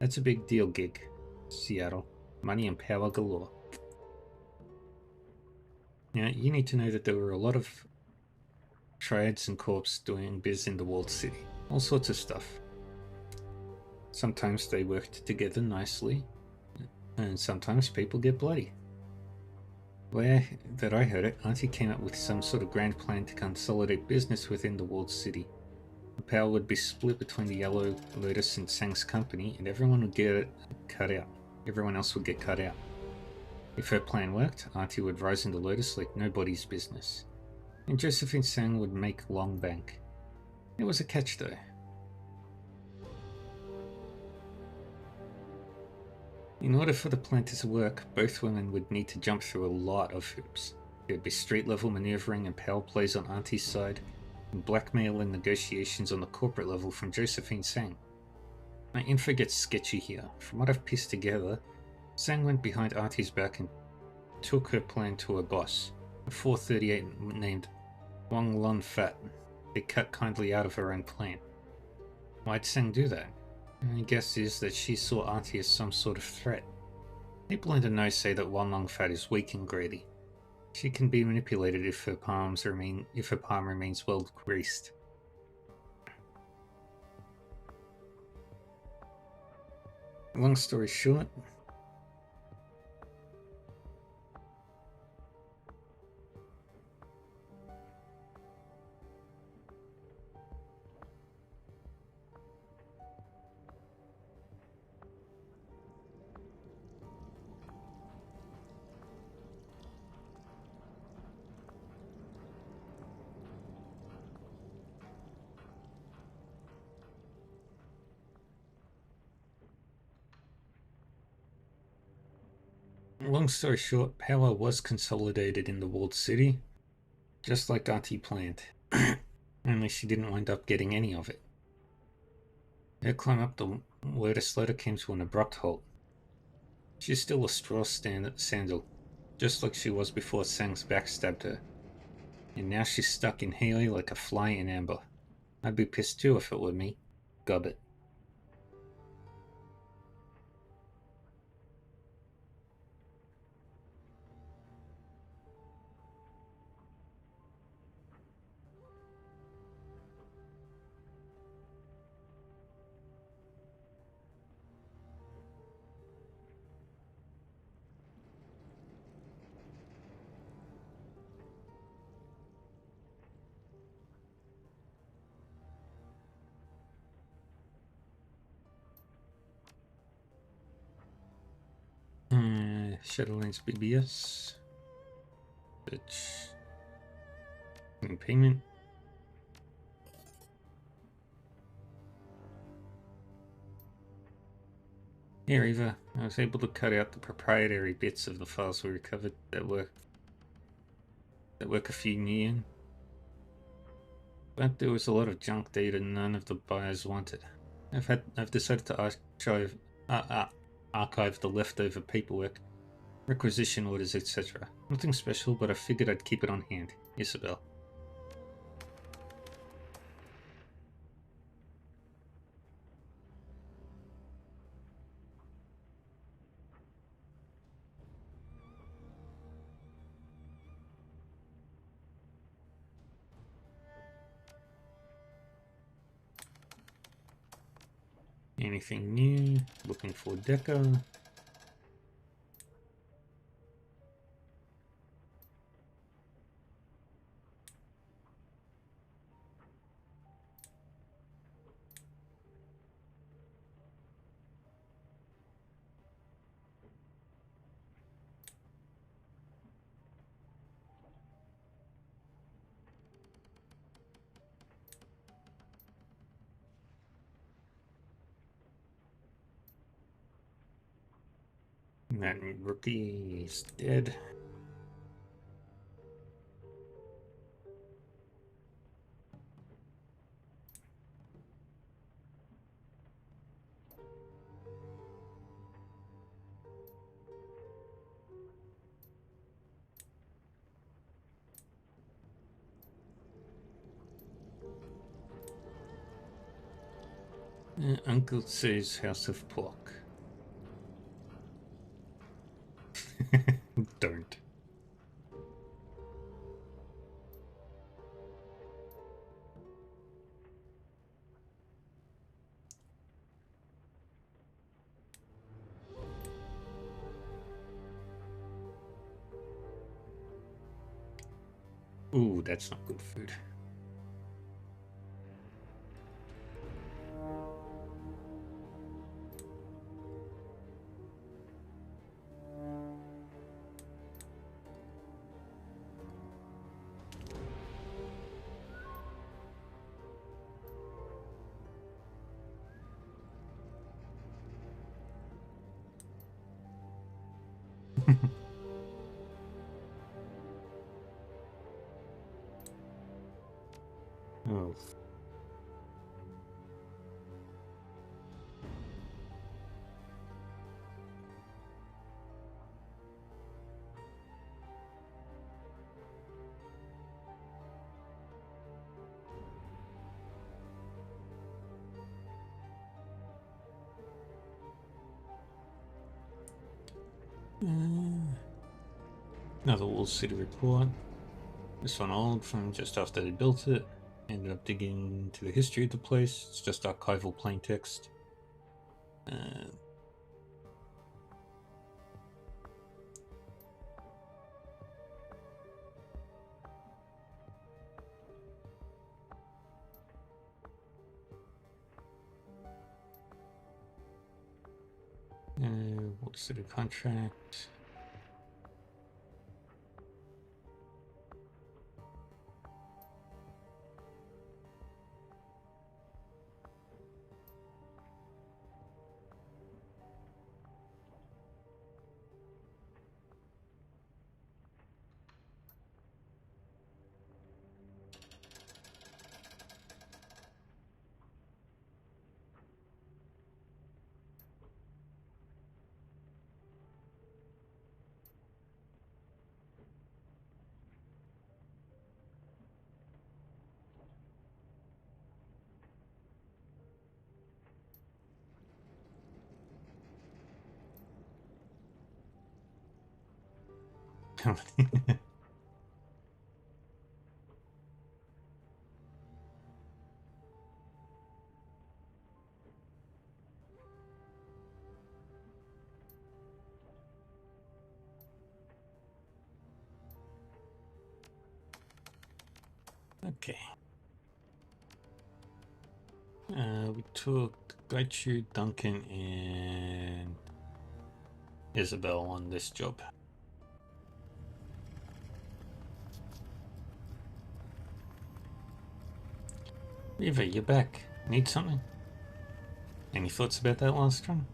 [SPEAKER 1] That's a big deal gig, Seattle. Money and power galore. Now, you need to know that there were a lot of triads and corps doing biz in the walled city. All sorts of stuff. Sometimes they worked together nicely, and sometimes people get bloody. The way that I heard it, Auntie came up with some sort of grand plan to consolidate business within the walled city. The power would be split between the Yellow Lotus and Sang's company, and everyone would get cut out. Everyone else would get cut out. If her plan worked, Auntie would rise in the Lotus like nobody's business. And Josephine Sang would make long bank. There was a catch though. In order for the plan to work, both women would need to jump through a lot of hoops. There would be street level maneuvering and power plays on Auntie's side, and blackmail and negotiations on the corporate level from Josephine Sang. My info gets sketchy here. From what I've pieced together, Sang went behind Auntie's back and took her plan to her boss, a 438 named Wang Lun Fat. They cut kindly out of her own plan. Why'd Sang do that? My guess is that she saw Auntie as some sort of threat. People in the know say that Wang Lun Fat is weak and greedy. She can be manipulated if her palm remains well greased. Long story short, power was consolidated in the walled city, just like Auntie planned. Only she didn't wind up getting any of it. Her climb up the Lotus ladder came to an abrupt halt. She's still a straw sandal, just like she was before Sang's backstabbed her. And now she's stuck in Haley like a fly in amber. I'd be pissed too if it were me. Gobbit. Shadowrun's BBS. Bitch. Payment. Here, Eva. I was able to cut out the proprietary bits of the files we recovered that work a few new in. but there was a lot of junk data none of the buyers wanted. I've decided to archive the leftover paperwork, requisition orders, etc. Nothing special, but I figured I'd keep it on hand. Isabel. Anything new? Looking for Deca. That rookie is dead. Uncle says House of Pork. Don't. Ooh, that's not good food. Oh. Another Wall City report. This one old from just after they built it. Ended up digging into the history of the place. It's just archival plain text. Wall City contract. Okay. We took Gaichu, Duncan, and Isabel on this job. Riva, you're back. Need something? Any thoughts about that last one?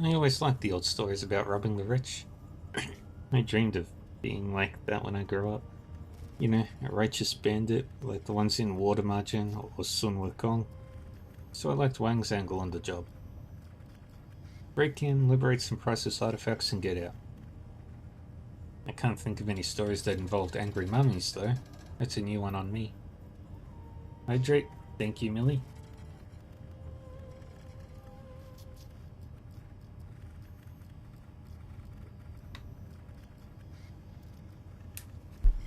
[SPEAKER 1] I always liked the old stories about robbing the rich. I dreamed of being like that when I grew up. You know, a righteous bandit like the ones in Water Margin or Sun Wukong. So I liked Wang's angle on the job. Break in, liberate some priceless artifacts, and get out. I can't think of any stories that involved angry mummies, though. That's a new one on me. Hydrate. Thank you, Millie.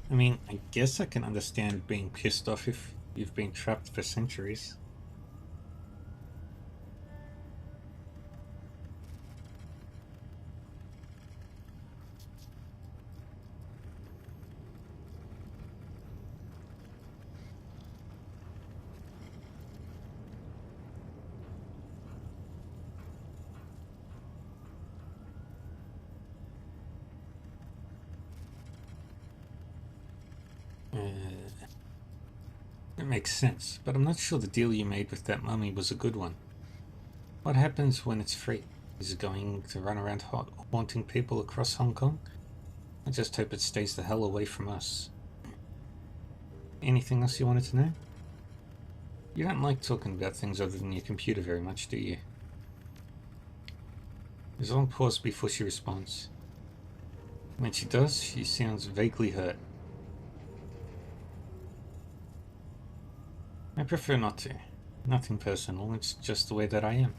[SPEAKER 1] I mean, I guess I can understand being pissed off if you've been trapped for centuries. It makes sense, but I'm not sure the deal you made with that mummy was a good one. What happens when it's free? Is it going to run around haunting people across Hong Kong? I just hope it stays the hell away from us. Anything else you wanted to know? You don't like talking about things other than your computer very much, do you? There's a long pause before she responds. When she does, she sounds vaguely hurt. I prefer not to. Nothing personal, it's just the way that I am.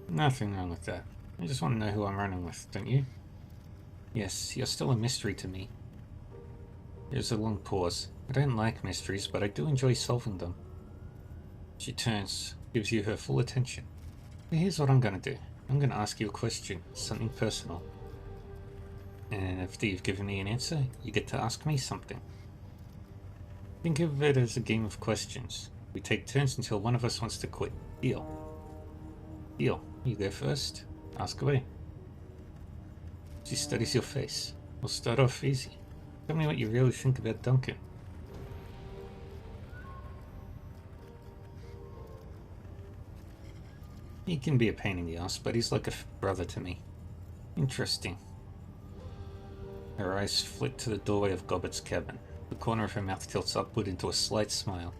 [SPEAKER 1] Nothing wrong with that. I just want to know who I'm running with, don't you? Yes, you're still a mystery to me. There's a long pause. I don't like mysteries, but I do enjoy solving them. She turns, gives you her full attention. Here's what I'm gonna do. I'm gonna ask you a question, something personal. And after you've given me an answer, you get to ask me something. Think of it as a game of questions. We take turns until one of us wants to quit. Deal. Deal. You go first. Ask away. She studies your face. We'll start off easy. Tell me what you really think about Duncan. He can be a pain in the ass, but he's like a brother to me. Interesting. Her eyes flit to the doorway of Gobbett's cabin. The corner of her mouth tilts upward into a slight smile,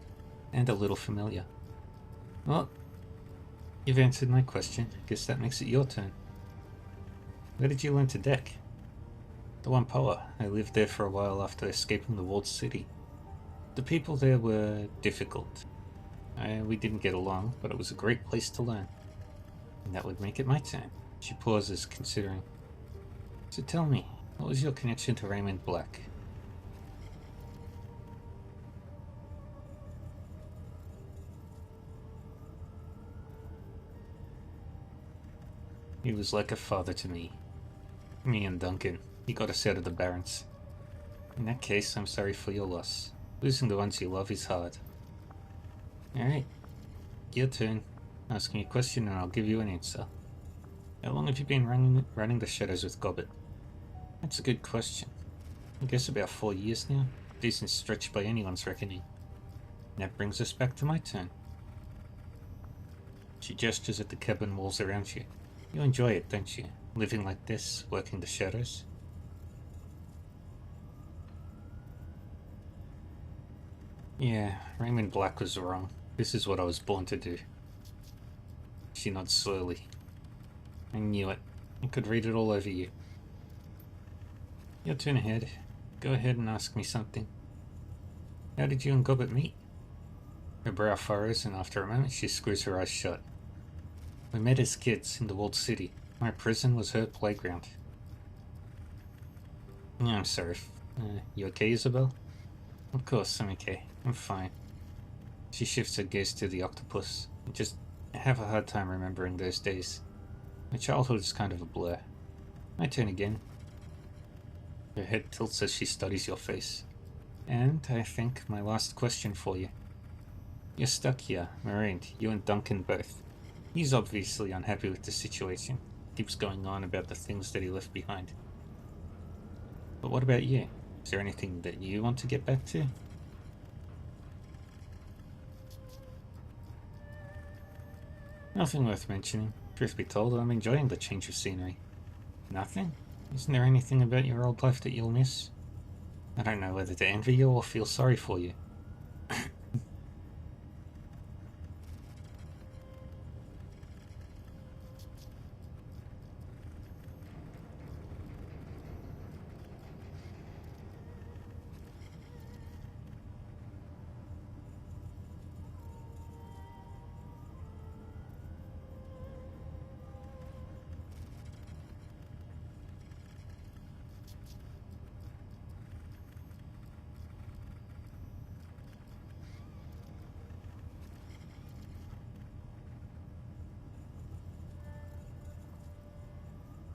[SPEAKER 1] and a little familiar. Well, you've answered my question. Guess that makes it your turn. Where did you learn to deck? The Whampoa. I lived there for a while after escaping the walled city. The people there were difficult. We didn't get along, but it was a great place to learn. And that would make it my turn. She pauses, considering. So tell me, what was your connection to Raymond Black? He was like a father to me. Me and Duncan. He got us out of the Barrens. In that case, I'm sorry for your loss. Losing the ones you love is hard. Alright. Your turn. Ask me a question and I'll give you an answer. How long have you been running the Shadows with Gobbett? That's a good question. I guess about 4 years now. Decent stretch by anyone's reckoning. And that brings us back to my turn. She gestures at the cabin walls around you. You enjoy it, don't you? Living like this, working the shadows. Yeah, Raymond Black was wrong. This is what I was born to do. She nods slowly. I knew it. I could read it all over you. Your turn ahead. Go ahead and ask me something. How did you and Gobbett meet? Her brow furrows, and after a moment she screws her eyes shut. We met as kids in the walled city. My prison was her playground. Yeah, I'm sorry. You okay, Isabel? Of course, I'm okay. I'm fine. She shifts her gaze to the octopus. I just have a hard time remembering those days. My childhood is kind of a blur. My turn again. Her head tilts as she studies your face. And I think my last question for you. You're stuck here, marooned, you and Duncan both. He's obviously unhappy with the situation. Keeps going on about the things that he left behind. But what about you? Is there anything that you want to get back to? Nothing worth mentioning. Truth be told, I'm enjoying the change of scenery. Nothing? Isn't there anything about your old life that you'll miss? I don't know whether to envy you or feel sorry for you.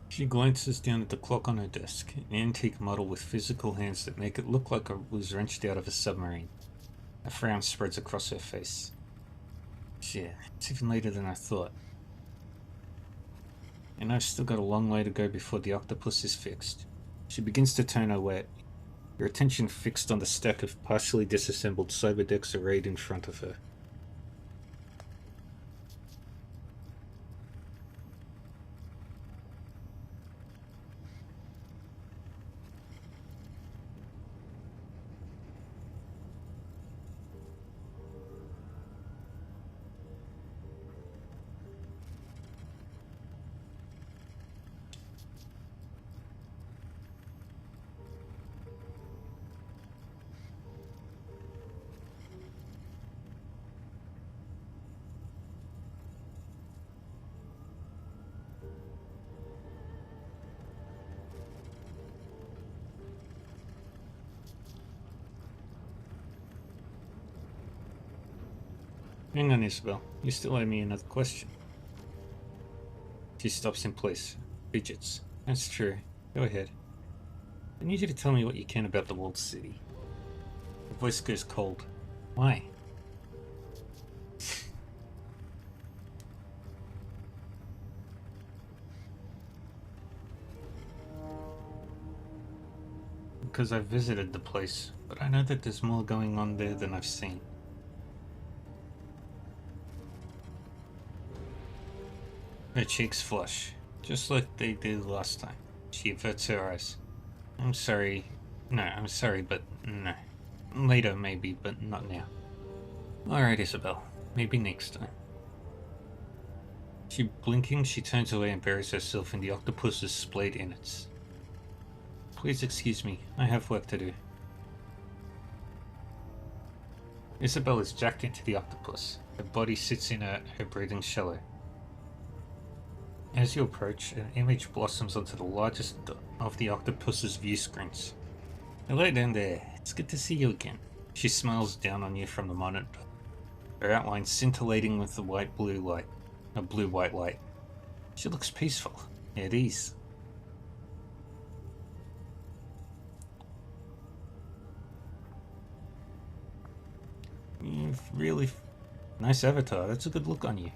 [SPEAKER 1] She glances down at the clock on her desk, an antique model with physical hands that make it look like it was wrenched out of a submarine. A frown spreads across her face. Shit, it's even later than I thought. And I've still got a long way to go before the octopus is fixed. She begins to turn her way, her attention fixed on the stack of partially disassembled cyberdecks arrayed in front of her. Hang on, Isabel. You still owe me another question. She stops in place, fidgets. That's true. Go ahead. I need you to tell me what you can about the walled city. Her voice goes cold. Why? Because I've visited the place, but I know that there's more going on there than I've seen. Her cheeks flush, just like they did last time. She averts her eyes. I'm sorry. No, I'm sorry, but no. Later, maybe, but not now. Alright, Isabel. Maybe next time. Blinking, she turns away and buries herself in the octopus's splayed innards. Please excuse me. I have work to do. Isabel is jacked into the octopus. Her body sits inert, her breathing shallow. As you approach, an image blossoms onto the largest of the octopus's view screens. Hello down there. It's good to see you again. She smiles down on you from the monitor, her outline scintillating with the blue-white light. She looks peaceful. At ease. You've really... Nice avatar. That's a good look on you.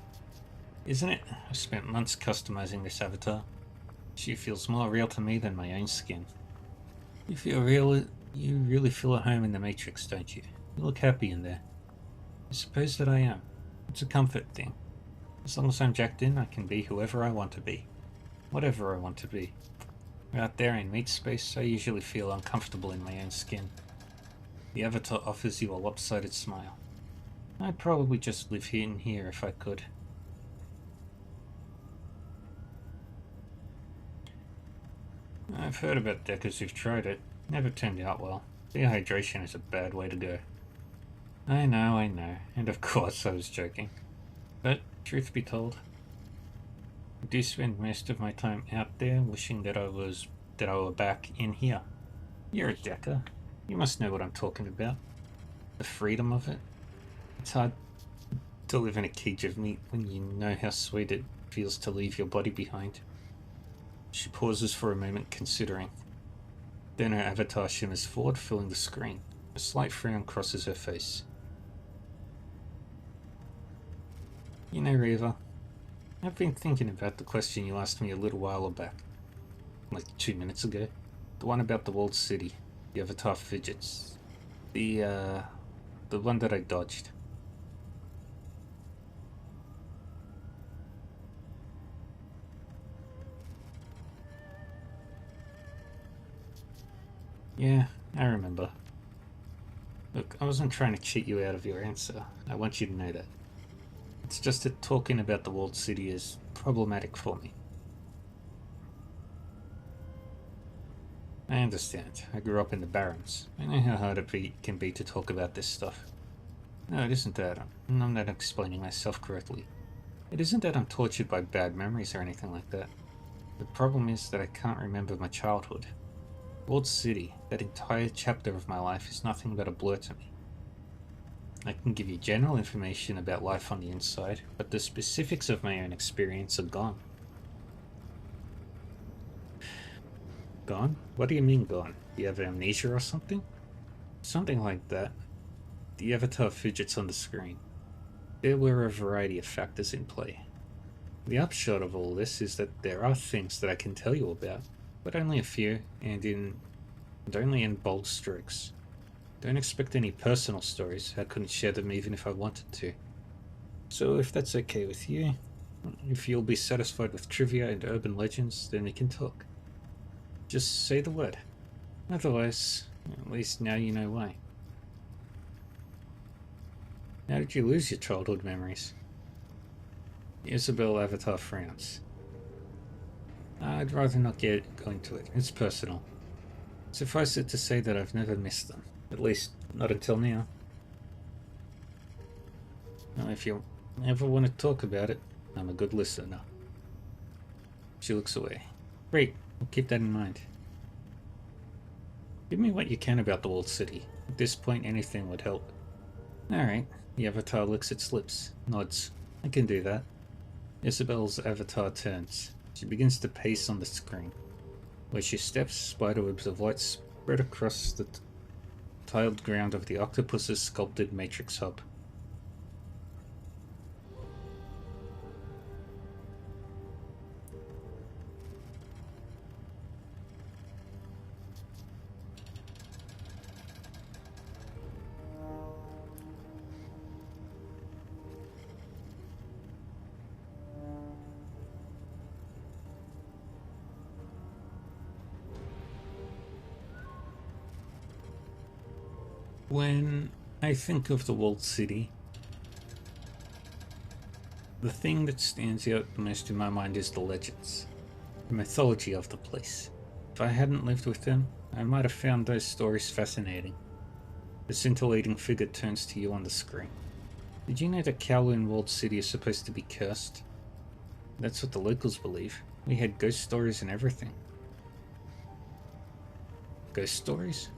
[SPEAKER 1] Isn't it? I've spent months customizing this avatar. She feels more real to me than my own skin. You really feel at home in the Matrix, don't you? You look happy in there. I suppose that I am. It's a comfort thing. As long as I'm jacked in, I can be whoever I want to be. Whatever I want to be. Out there in meat space, I usually feel uncomfortable in my own skin. The avatar offers you a lopsided smile. I'd probably just live in here if I could. I've heard about deckers who've tried it. Never turned out well. Dehydration is a bad way to go. I know. And of course I was joking. But, truth be told, I do spend most of my time out there wishing that I were back in here. You're a decker. You must know what I'm talking about. The freedom of it. It's hard to live in a cage of meat when you know how sweet it feels to leave your body behind. She pauses for a moment, considering. Then her avatar shimmers forward, filling the screen. A slight frown crosses her face. You know, Reva, I've been thinking about the question you asked me a little while back. Like 2 minutes ago. The one about the walled city. The avatar fidgets. The one that I dodged. Yeah, I remember. Look, I wasn't trying to cheat you out of your answer. I want you to know that. It's just that talking about the walled city is problematic for me. I understand. I grew up in the Barrens. I know how hard it can be to talk about this stuff. No, it isn't that. I'm not explaining myself correctly. It isn't that I'm tortured by bad memories or anything like that. The problem is that I can't remember my childhood. Walled City, that entire chapter of my life, is nothing but a blur to me. I can give you general information about life on the inside, but the specifics of my own experience are gone. Gone? What do you mean gone? Do you have amnesia or something? Something like that. The avatar fidgets on the screen. There were a variety of factors in play. The upshot of all this is that there are things that I can tell you about, but only a few, and only in bold strokes. Don't expect any personal stories. I couldn't share them even if I wanted to. So if that's okay with you, if you'll be satisfied with trivia and urban legends, then we can talk. Just say the word. Otherwise, at least now you know why. How did you lose your childhood memories? Isabel Avatar frowns. I'd rather not go into it. It's personal. Suffice it to say that I've never missed them. At least, not until now. Well, if you ever want to talk about it, I'm a good listener. She looks away. Great, I'll keep that in mind. Give me what you can about the walled city. At this point, anything would help. Alright, the avatar licks its lips, nods. I can do that. Isabel's avatar turns. She begins to pace on the screen. Where she steps, spiderwebs of light spread across the tiled ground of the octopus's sculpted matrix hub. When I think of the walled city, the thing that stands out the most in my mind is the legends, the mythology of the place. If I hadn't lived with them, I might have found those stories fascinating. The scintillating figure turns to you on the screen. Did you know that Kowloon Walled City is supposed to be cursed? That's what the locals believe. We had ghost stories and everything. Ghost stories?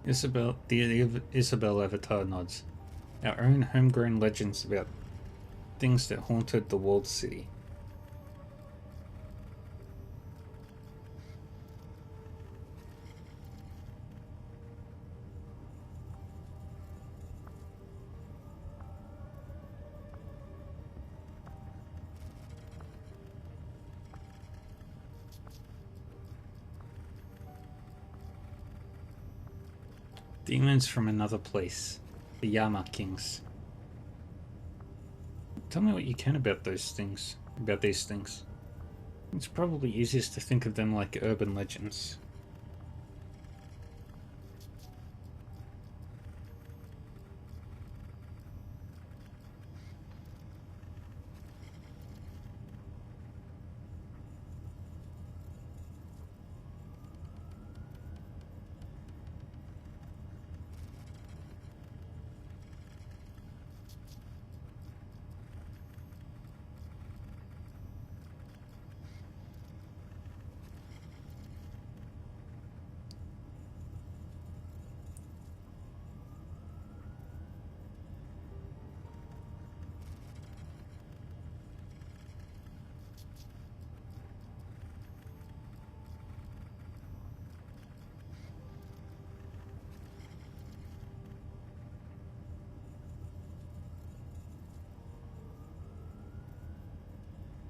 [SPEAKER 1] Isabel Avatar nods. Our own homegrown legends about things that haunted the walled city. Demons from another place. The Yama Kings. Tell me what you can about these things. It's probably easiest to think of them like urban legends.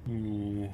[SPEAKER 1] Hmm.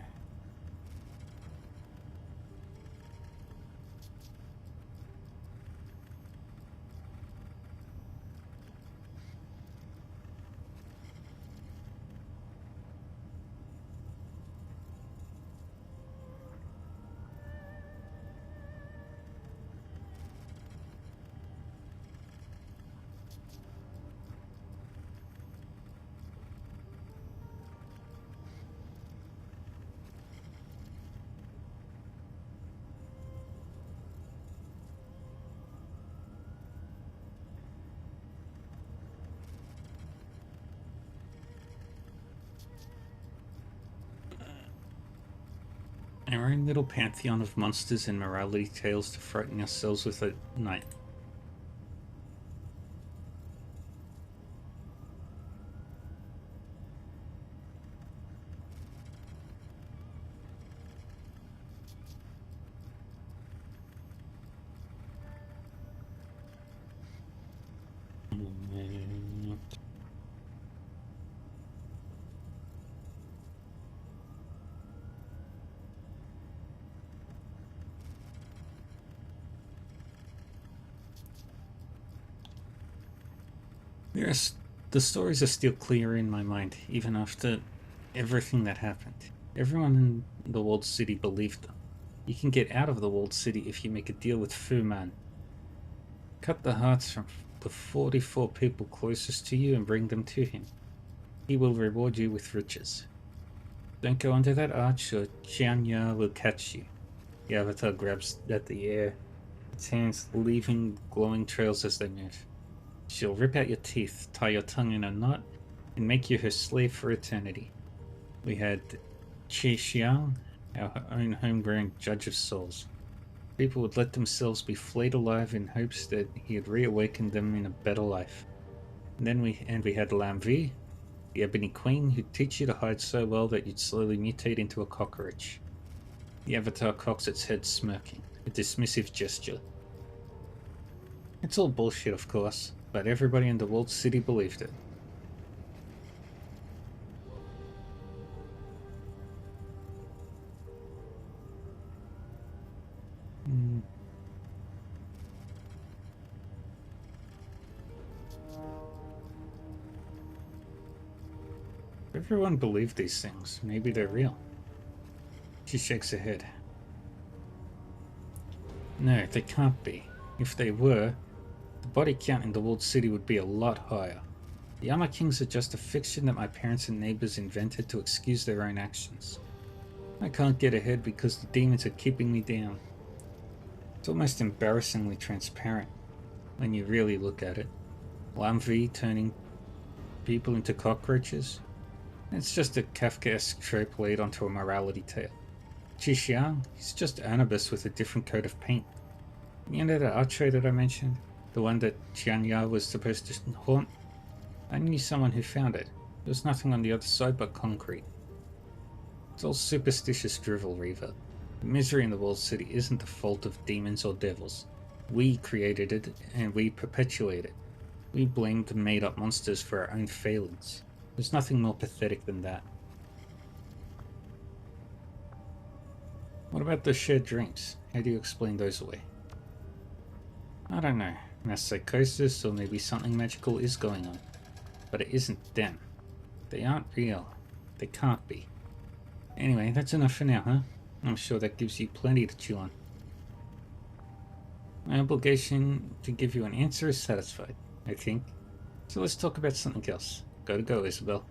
[SPEAKER 1] Our own little pantheon of monsters and morality tales to frighten ourselves with at night. Yes, the stories are still clear in my mind, even after everything that happened. Everyone in the walled city believed them. You can get out of the walled city if you make a deal with Fu Man. Cut the hearts from the 44 people closest to you and bring them to him. He will reward you with riches. Don't go under that arch or Qianya will catch you. The avatar grabs at the air, its hands leaving glowing trails as they move. She'll rip out your teeth, tie your tongue in a knot, and make you her slave for eternity. We had Qi Xiang, our own homegrown judge of souls. People would let themselves be flayed alive in hopes that he had reawakened them in a better life. And we had Lam Vi, the Ebony Queen, who'd teach you to hide so well that you'd slowly mutate into a cockroach. The avatar cocks its head smirking, a dismissive gesture. It's all bullshit, of course, but everybody in the walled city believed it. Everyone believed these things. Maybe they're real. She shakes her head. No, they can't be. If they were, the body count in the walled city would be a lot higher. The Armor Kings are just a fiction that my parents and neighbors invented to excuse their own actions. I can't get ahead because the demons are keeping me down. It's almost embarrassingly transparent when you really look at it. Lam Vi turning people into cockroaches. It's just a Kafkaesque trope laid onto a morality tale. Qi Xiang, he's just Anubis with a different coat of paint. You know that archway that I mentioned? The one that Qianya was supposed to haunt? I knew someone who found it. There was nothing on the other side but concrete. It's all superstitious drivel, Reaver. The misery in the walled city isn't the fault of demons or devils. We created it, and we perpetuate it. We blamed the made-up monsters for our own failings. There's nothing more pathetic than that. What about the shared dreams? How do you explain those away? I don't know. Mass psychosis or maybe something magical is going on. But it isn't them. They aren't real. They can't be. Anyway, that's enough for now, huh? I'm sure that gives you plenty to chew on. My obligation to give you an answer is satisfied, I think. So let's talk about something else. Gotta go, Isabel.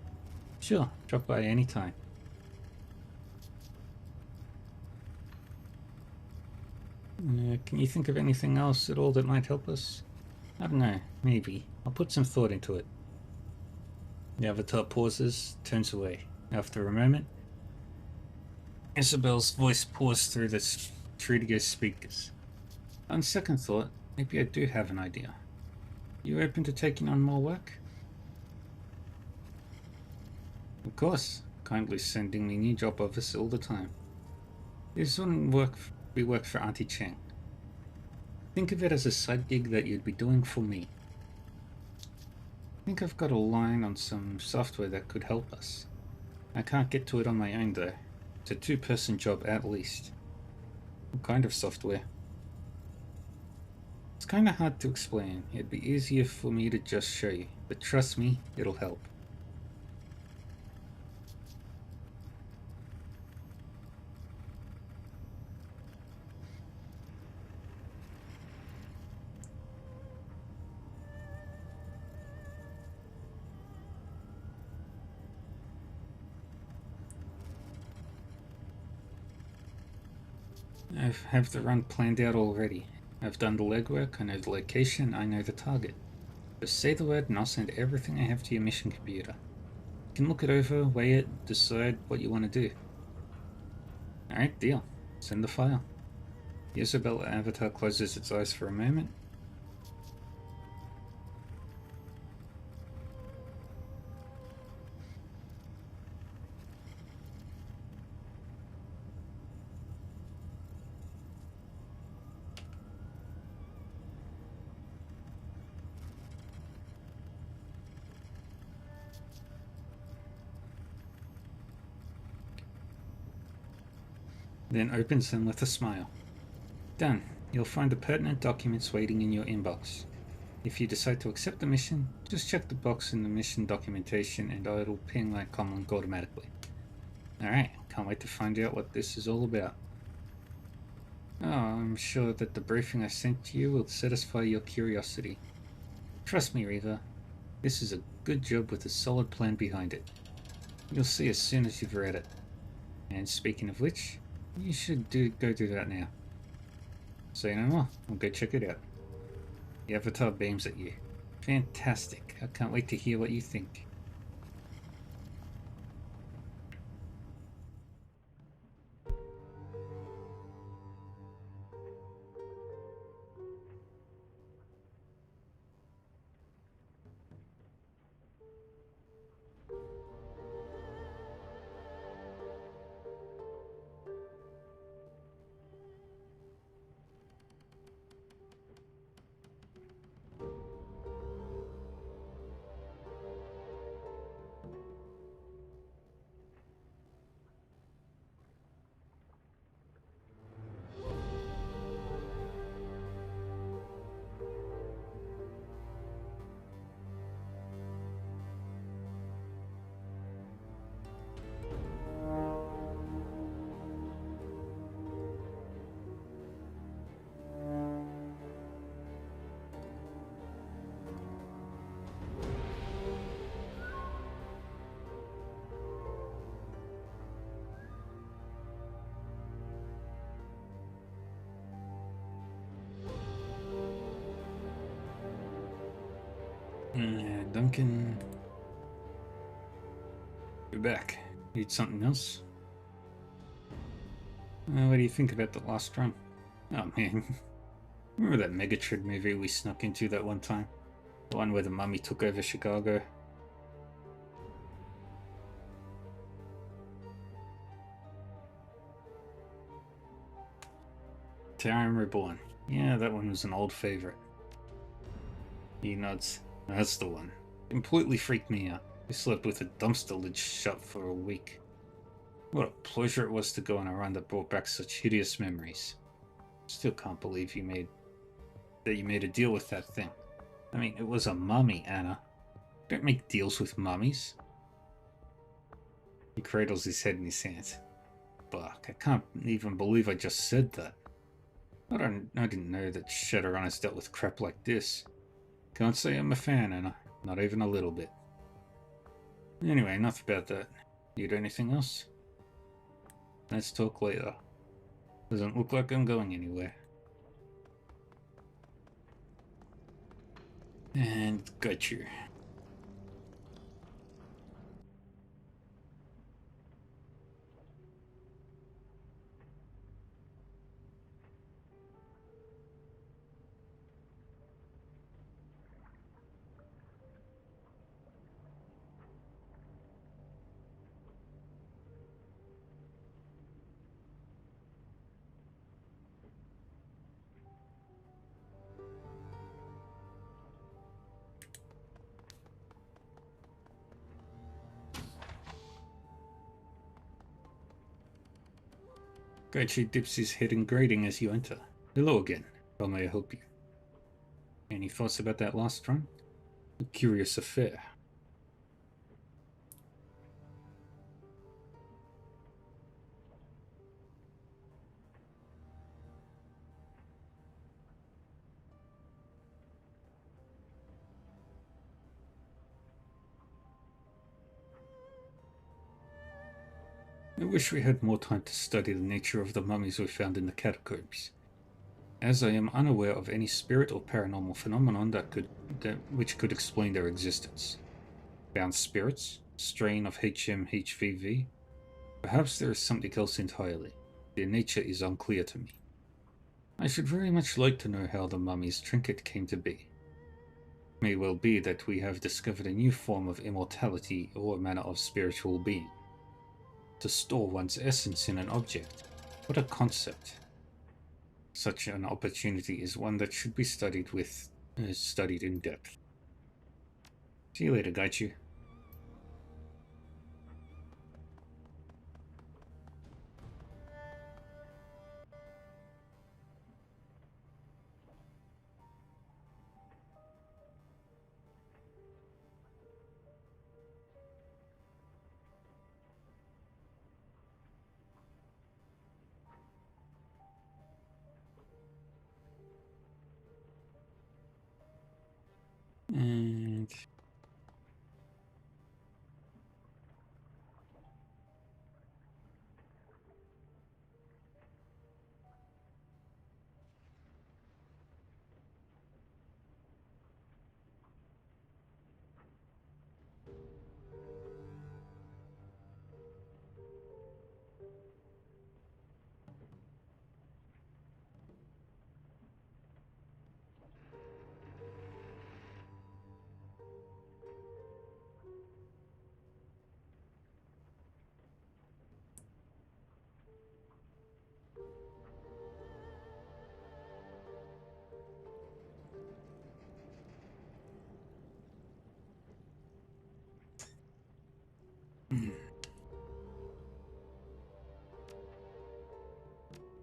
[SPEAKER 1] Sure, drop by any time. Can you think of anything else at all that might help us? I don't know, maybe. I'll put some thought into it. The avatar pauses, turns away. After a moment, Isabel's voice pours through the studio speakers. On second thought, maybe I do have an idea. You open to taking on more work? Of course, kindly sending me new job offers all the time. This wouldn't be work for Auntie Cheng. Think of it as a side gig that you'd be doing for me. I think I've got a line on some software that could help us. I can't get to it on my own though. It's a two-person job at least. What kind of software? It's kinda hard to explain. It'd be easier for me to just show you, but trust me, it'll help. I have the run planned out already. I've done the legwork, I know the location, I know the target. Just say the word and I'll send everything I have to your mission computer. You can look it over, weigh it, decide what you want to do. Alright, deal. Send the file. The Isabel avatar closes its eyes for a moment. Then opens them with a smile. Done. You'll find the pertinent documents waiting in your inbox. If you decide to accept the mission, just check the box in the mission documentation and it'll ping my comlink automatically. Alright, can't wait to find out what this is all about. Oh, I'm sure that the briefing I sent to you will satisfy your curiosity. Trust me, Reva. This is a good job with a solid plan behind it. You'll see as soon as you've read it. And speaking of which, you should go do that now. Say no more, I'll go check it out. The avatar beams at you. Fantastic, I can't wait to hear what you think. Duncan... You're back. Need something else? What do you think about the last run? Oh man. Remember that Megatron movie we snuck into that one time? The one where the mummy took over Chicago? Terran Reborn. Yeah, that one was an old favorite. He nods. That's the one. Completely freaked me out. I slept with a dumpster lid shut for a week. What a pleasure it was to go on a run that brought back such hideous memories. Still can't believe you made a deal with that thing. I mean, it was a mummy, Anna. Don't make deals with mummies. He cradles his head in his hands. Fuck, I can't even believe I just said that. I didn't know that Shadowrunners dealt with crap like this. Can't say I'm a fan, Anna. Not even a little bit. Anyway, enough about that. Need anything else? Let's talk later. Doesn't look like I'm going anywhere. And got you. Gaichi dips his head in greeting as you enter. Hello again. How may I help you? Any thoughts about that last run? A curious affair. I wish we had more time to study the nature of the mummies we found in the catacombs, as I am unaware of any spirit or paranormal phenomenon which could explain their existence. Bound spirits? Strain of HMHVV? Perhaps there is something else entirely. Their nature is unclear to me. I should very much like to know how the mummy's trinket came to be. May well be that we have discovered a new form of immortality or a manner of spiritual being. To store one's essence in an object. What a concept. Such an opportunity is one that should be studied in depth. See you later, Gaichu. And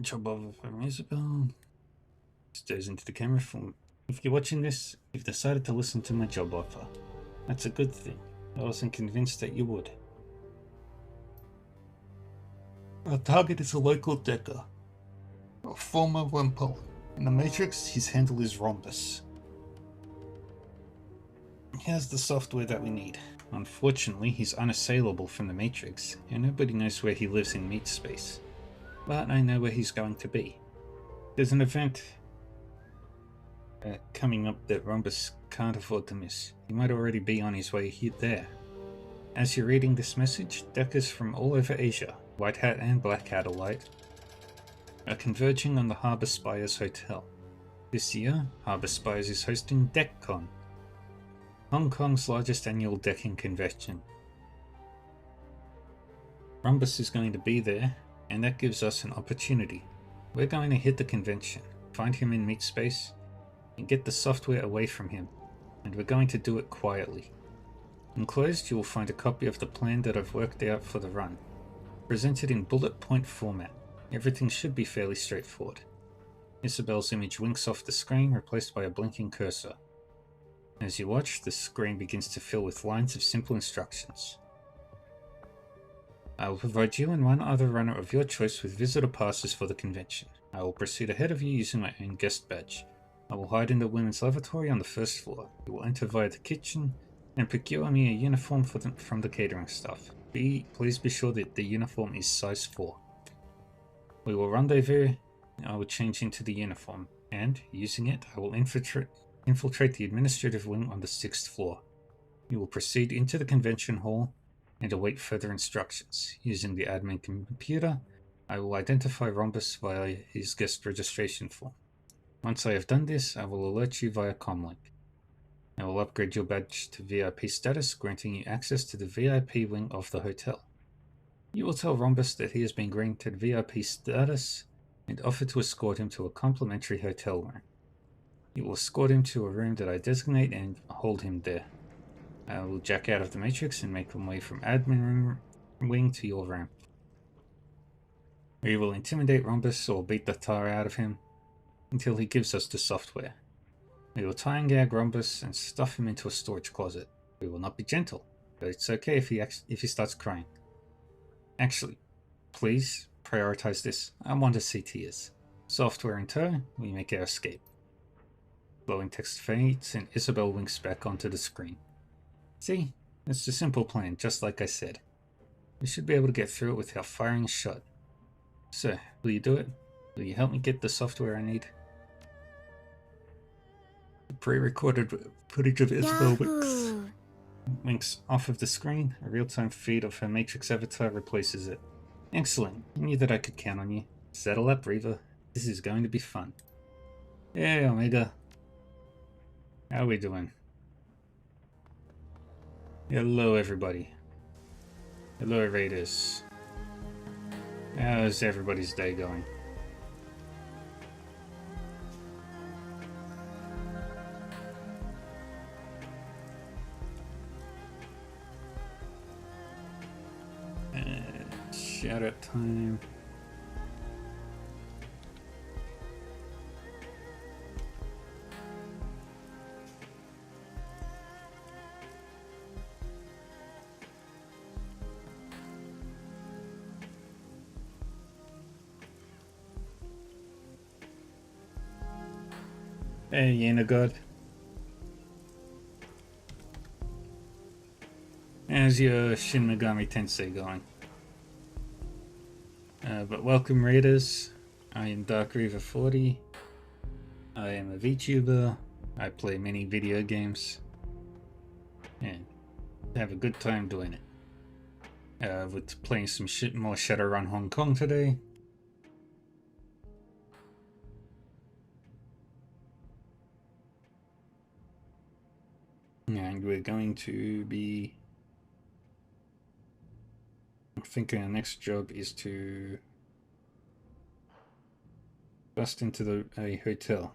[SPEAKER 1] job offer from Isabel. Stares into the camera phone. If you're watching this, you've decided to listen to my job offer. That's a good thing. I wasn't convinced that you would. Our target is a local decker, a former Wimple. In the Matrix, his handle is Rhombus. He has the software that we need. Unfortunately, he's unassailable from the Matrix, and nobody knows where he lives in meat space. But I know where he's going to be. There's an event coming up that Rhombus can't afford to miss. He might already be on his way there. As you're reading this message, deckers from all over Asia, White Hat and Black Hat alike, are converging on the Harbour Spires Hotel. This year, Harbour Spires is hosting DeckCon, Hong Kong's largest annual decking convention. Rhombus is going to be there, and that gives us an opportunity. We're going to hit the convention, find him in meat space, and get the software away from him, and we're going to do it quietly. Enclosed, you will find a copy of the plan that I've worked out for the run, presented in bullet point format. Everything should be fairly straightforward. Isabel's image winks off the screen, replaced by a blinking cursor. As you watch, the screen begins to fill with lines of simple instructions. I will provide you and one other runner of your choice with visitor passes for the convention. I will proceed ahead of you using my own guest badge. I will hide in the women's lavatory on the first floor. You will enter via the kitchen and procure me a uniform from the catering staff. Please be sure that the uniform is size 4. We will rendezvous. I will change into the uniform, and, using it, I will infiltrate the administrative wing on the 6th floor. You will proceed into the convention hall and await further instructions. Using the admin computer, I will identify Rhombus via his guest registration form. Once I have done this, I will alert you via comlink. I will upgrade your badge to VIP status, granting you access to the VIP wing of the hotel. You will tell Rhombus that he has been granted VIP status and offer to escort him to a complimentary hotel room. You will escort him to a room that I designate and hold him there. I will jack out of the Matrix and make my way from admin room wing to your room. We will intimidate Rhombus or beat the tar out of him until he gives us the software. We will tie and gag Rhombus and stuff him into a storage closet. We will not be gentle, but it's okay if he starts crying. Actually, please prioritize this. I want to see tears. Software in tow, we make our escape. Glowing text fades and Isabel winks back onto the screen. See? It's a simple plan, just like I said. We should be able to get through it without firing a shot. So, will you do it? Will you help me get the software I need? The pre-recorded footage of Isabel winks off of the screen. A real-time feed of her Matrix avatar replaces it. Excellent. I knew that I could count on you. Settle up, Reaver. This is going to be fun. Hey, Omega. How are we doing? Hello, everybody. Hello, Raiders. How's everybody's day going? Shout out time. Hey, Yena God. How's your Shin Megami Tensei going? But welcome, Raiders. I am Dark Reaver 40. I am a VTuber. I play many video games. And have a good time doing it. With playing some more Shadowrun Hong Kong today. And we're going to be... I think our next job is to bust into a hotel.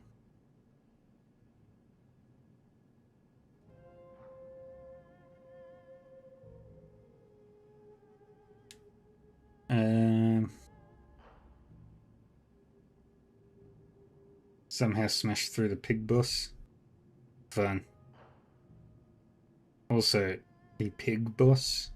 [SPEAKER 1] Somehow smash through the pig boss. Fun. Also, the pig boss.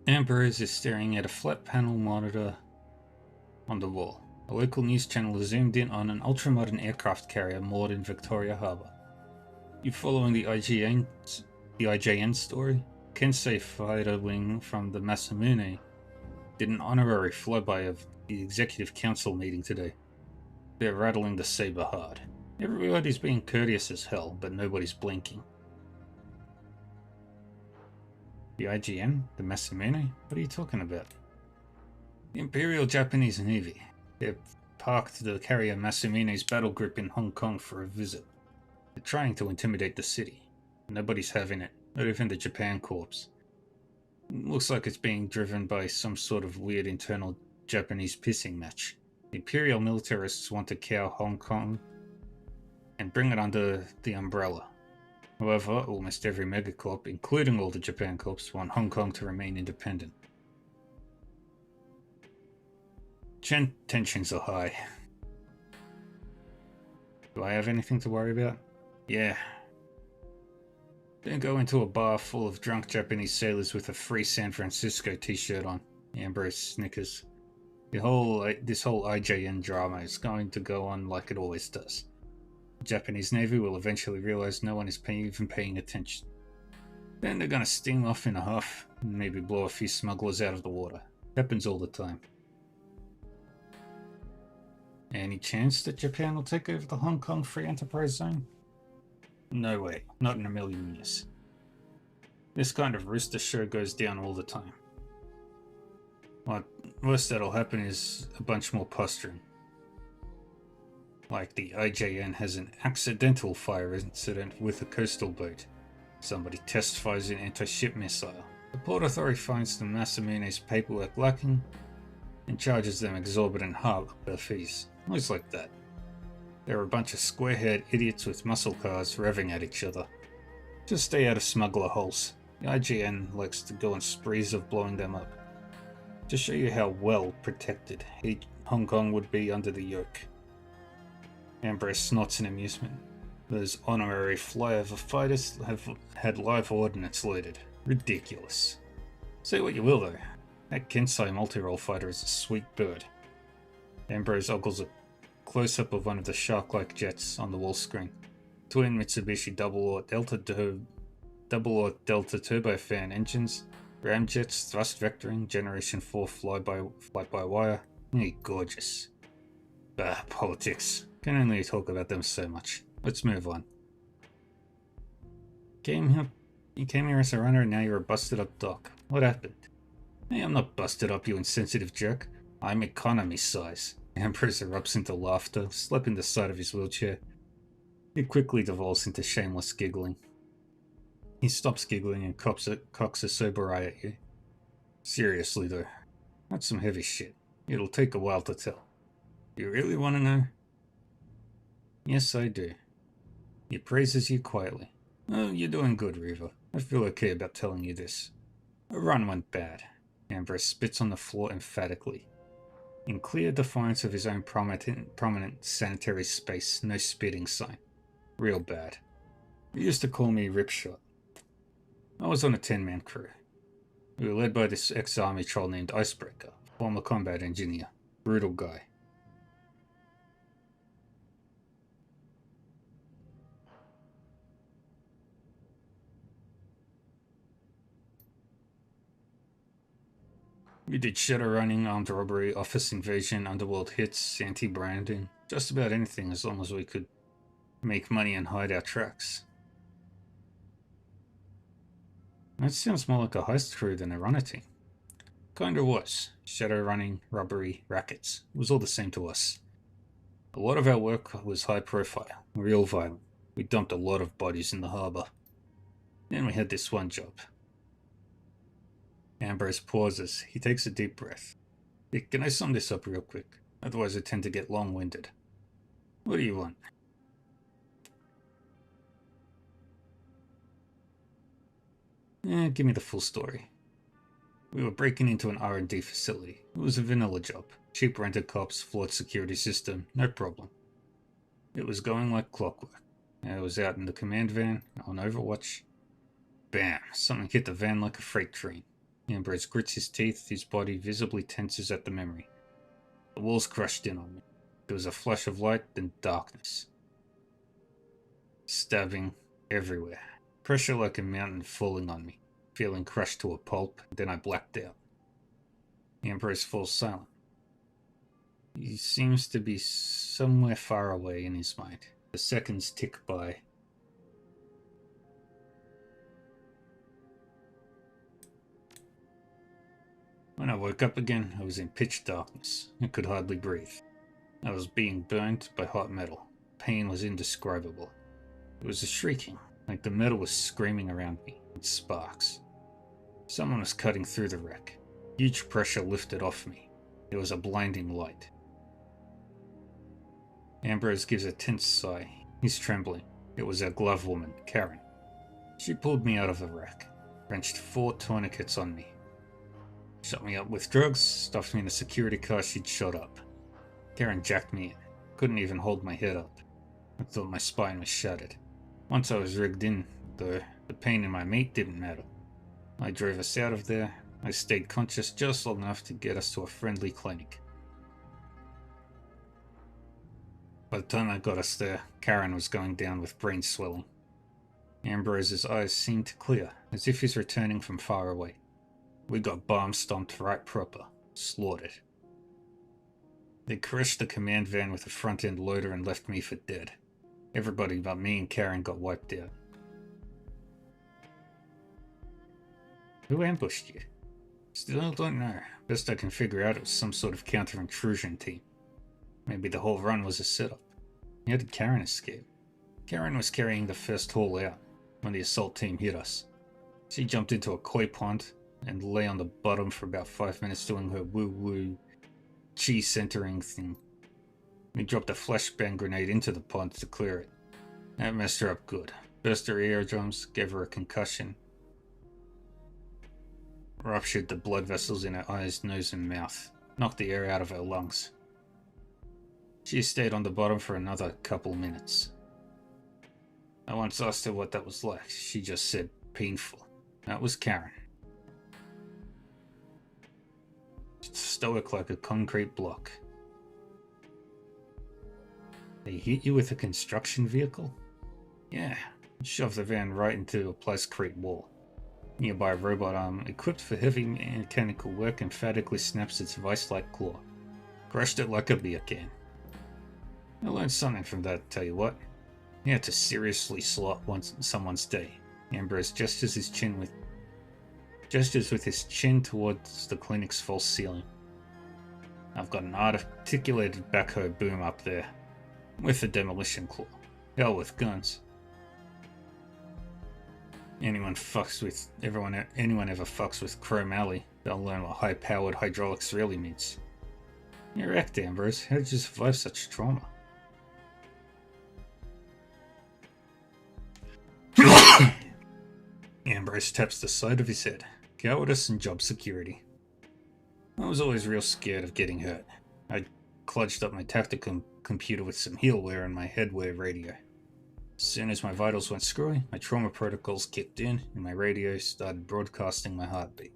[SPEAKER 1] Ambrose is staring at a flat panel monitor on the wall. A local news channel is zoomed in on an ultra-modern aircraft carrier moored in Victoria Harbour. You following the IJN story? Kensei Fighter Wing from the Masamune did an honorary flyby of the Executive Council meeting today. They're rattling the saber hard. Everybody's being courteous as hell, but nobody's blinking. The IGN? The Masamune? What are you talking about? The Imperial Japanese Navy. They've parked the carrier Masumune's battle group in Hong Kong for a visit. They're trying to intimidate the city. Nobody's having it, not even the Japan Corps. Looks like it's being driven by some sort of weird internal Japanese pissing match. The Imperial militarists want to cow Hong Kong and bring it under the umbrella. However, almost every megacorp, including all the Japan Corps, want Hong Kong to remain independent. Tensions are high. The Do I have anything to worry about? Yeah. Then go into a bar full of drunk Japanese sailors with a free San Francisco t-shirt on. Ambrose snickers. This whole IJN drama is going to go on like it always does. The Japanese Navy will eventually realize no one is even paying attention. Then they're gonna steam off in a huff and maybe blow a few smugglers out of the water. Happens all the time. Any chance that Japan will take over the Hong Kong Free Enterprise Zone? No way, not in a million years. This kind of rooster show goes down all the time. What worst that'll happen is a bunch more posturing. Like the IJN has an accidental fire incident with a coastal boat. Somebody test fires an anti-ship missile. The Port Authority finds the Masamune's paperwork lacking and charges them exorbitant harbor fees. Always like that. They're a bunch of square-haired idiots with muscle cars revving at each other. Just stay out of smuggler holes. The IGN likes to go on sprees of blowing them up. To show you how well protected Hong Kong would be under the yoke. Ambrose snorts in amusement. Those honorary flyover fighters have had live ordnance loaded. Ridiculous. Say what you will though, that Kensai multi-role fighter is a sweet bird. Ambrose ogles a close-up of one of the shark-like jets on the wall screen. Twin Mitsubishi double-or Delta turbofan engines, ramjets, thrust vectoring, Generation 4 fly-by-wire. Gorgeous. Politics. Can only talk about them so much. Let's move on. You came here as a runner and now you're a busted-up doc. What happened? Hey, I'm not busted up, you insensitive jerk. I'm economy size. Ambrose erupts into laughter, slapping the side of his wheelchair. It quickly devolves into shameless giggling. He stops giggling and cocks a sober eye at you. Seriously though, that's some heavy shit. It'll take a while to tell. You really want to know? Yes, I do. He praises you quietly. Oh, you're doing good, Reaver. I feel okay about telling you this. A run went bad. Ambrose spits on the floor emphatically. In clear defiance of his own prominent sanitary space, no spitting sign. Real bad. He used to call me Ripshot. I was on a 10-man crew. We were led by this ex-army troll named Icebreaker, former combat engineer. Brutal guy. We did Shadowrunning, armed robbery, office invasion, underworld hits, anti-branding, just about anything as long as we could make money and hide our tracks. That sounds more like a heist crew than a runner team. Kinda was. Shadowrunning, robbery, rackets. It was all the same to us. A lot of our work was high profile, real violent. We dumped a lot of bodies in the harbour. Then we had this one job. Ambrose pauses. He takes a deep breath. Vic, can I sum this up real quick? Otherwise I tend to get long-winded. What do you want? Give me the full story. We were breaking into an R&D facility. It was a vanilla job. Cheap rented cops, flawed security system, no problem. It was going like clockwork. I was out in the command van, on Overwatch. Bam! Something hit the van like a freight train. Ambrose grits his teeth, his body visibly tenses at the memory. The walls crushed in on me. There was a flash of light, then darkness. Stabbing everywhere. Pressure like a mountain falling on me. Feeling crushed to a pulp, then I blacked out. Ambrose falls silent. He seems to be somewhere far away in his mind. The seconds tick by. When I woke up again, I was in pitch darkness. I could hardly breathe. I was being burnt by hot metal. Pain was indescribable. It was a shrieking, like the metal was screaming around me, in sparks. Someone was cutting through the wreck. Huge pressure lifted off me. It was a blinding light. Ambrose gives a tense sigh. He's trembling. It was our glove woman, Karen. She pulled me out of the wreck, wrenched 4 tourniquets on me. Shut me up with drugs, stuffed me in a security car she'd shot up. Karen jacked me in. Couldn't even hold my head up. I thought my spine was shattered. Once I was rigged in, though, the pain in my meat didn't matter. I drove us out of there. I stayed conscious just long enough to get us to a friendly clinic. By the time I got us there, Karen was going down with brain swelling. Ambrose's eyes seemed to clear, as if he's returning from far away. We got bomb stomped right proper. Slaughtered. They crushed the command van with a front-end loader and left me for dead. Everybody but me and Karen got wiped out. Who ambushed you? Still don't know. Best I can figure out, it was some sort of counter-intrusion team. Maybe the whole run was a setup. How did Karen escape? Karen was carrying the first haul out when the assault team hit us. She jumped into a koi pond and lay on the bottom for about 5 minutes doing her woo-woo chi centering thing. We dropped a flashbang grenade into the pond to clear it. That messed her up good. Burst her eardrums, gave her a concussion. Ruptured the blood vessels in her eyes, nose and mouth. Knocked the air out of her lungs. She stayed on the bottom for another couple minutes. I once asked her what that was like. She just said, painful. That was Karen. Stoic like a concrete block. They hit you with a construction vehicle? Yeah, shoved the van right into a plascrete wall. Nearby robot arm, equipped for heavy mechanical work, emphatically snaps its vice-like claw. Crushed it like a beer can. I learned something from that, tell you what. You had to seriously slot someone's day. Ambrose gestures with his chin towards the clinic's false ceiling. I've got an articulated backhoe boom up there, with a demolition claw. Hell with guns. Anyone ever fucks with Chrome Alley, they'll learn what high-powered hydraulics really means. You're wrecked, Ambrose. How did you survive such trauma? Ambrose taps the side of his head. Cowardice and job security. I was always real scared of getting hurt. I clutched up my tactical computer with some healware and my headwear radio. As soon as my vitals went screwy, my trauma protocols kicked in and my radio started broadcasting my heartbeat.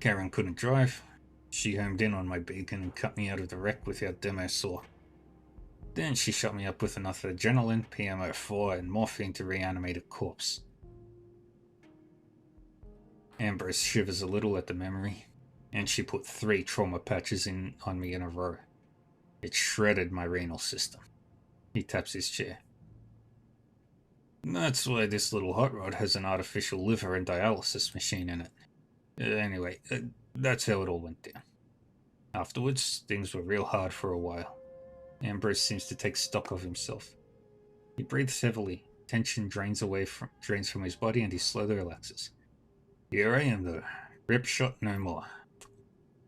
[SPEAKER 1] Karen couldn't drive. She homed in on my beacon and cut me out of the wreck with our demo saw. Then she shot me up with enough adrenaline, PMO4, and morphine to reanimate a corpse. Ambrose shivers a little at the memory, and she put 3 trauma patches on me in a row. It shredded my renal system. He taps his chair. That's why this little hot rod has an artificial liver and dialysis machine in it. Anyway, that's how it all went down. Afterwards, things were real hard for a while. Ambrose seems to take stock of himself. He breathes heavily. Tension drains from his body and he slowly relaxes. Here I am though. Ripshot no more.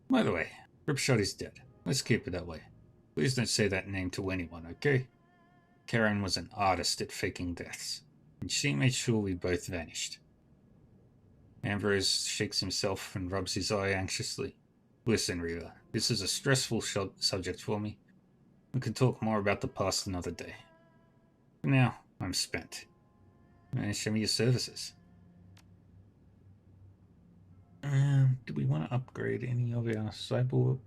[SPEAKER 1] By the way, Ripshot is dead. Let's keep it that way. Please don't say that name to anyone, okay? Karen was an artist at faking deaths, and she made sure we both vanished. Ambrose shakes himself and rubs his eye anxiously. Listen, Reva, this is a stressful subject for me. We can talk more about the past another day. For now, I'm spent. Show me your services. Do we want to upgrade any of our cyborg?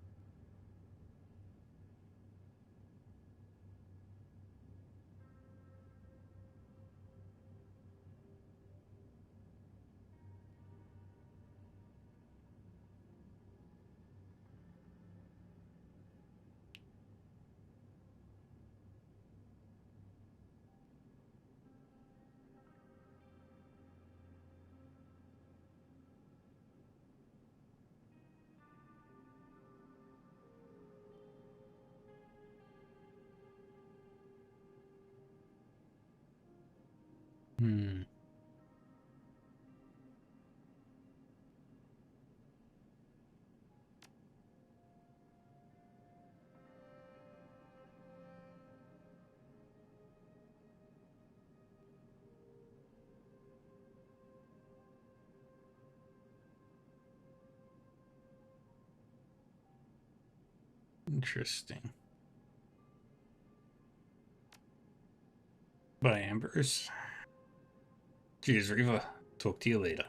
[SPEAKER 1] Interesting. Bye, Ambrose. Cheers, Riva. Talk to you later.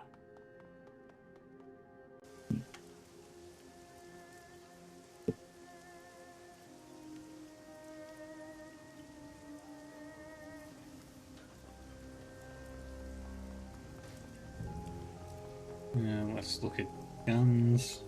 [SPEAKER 1] Let's look at guns.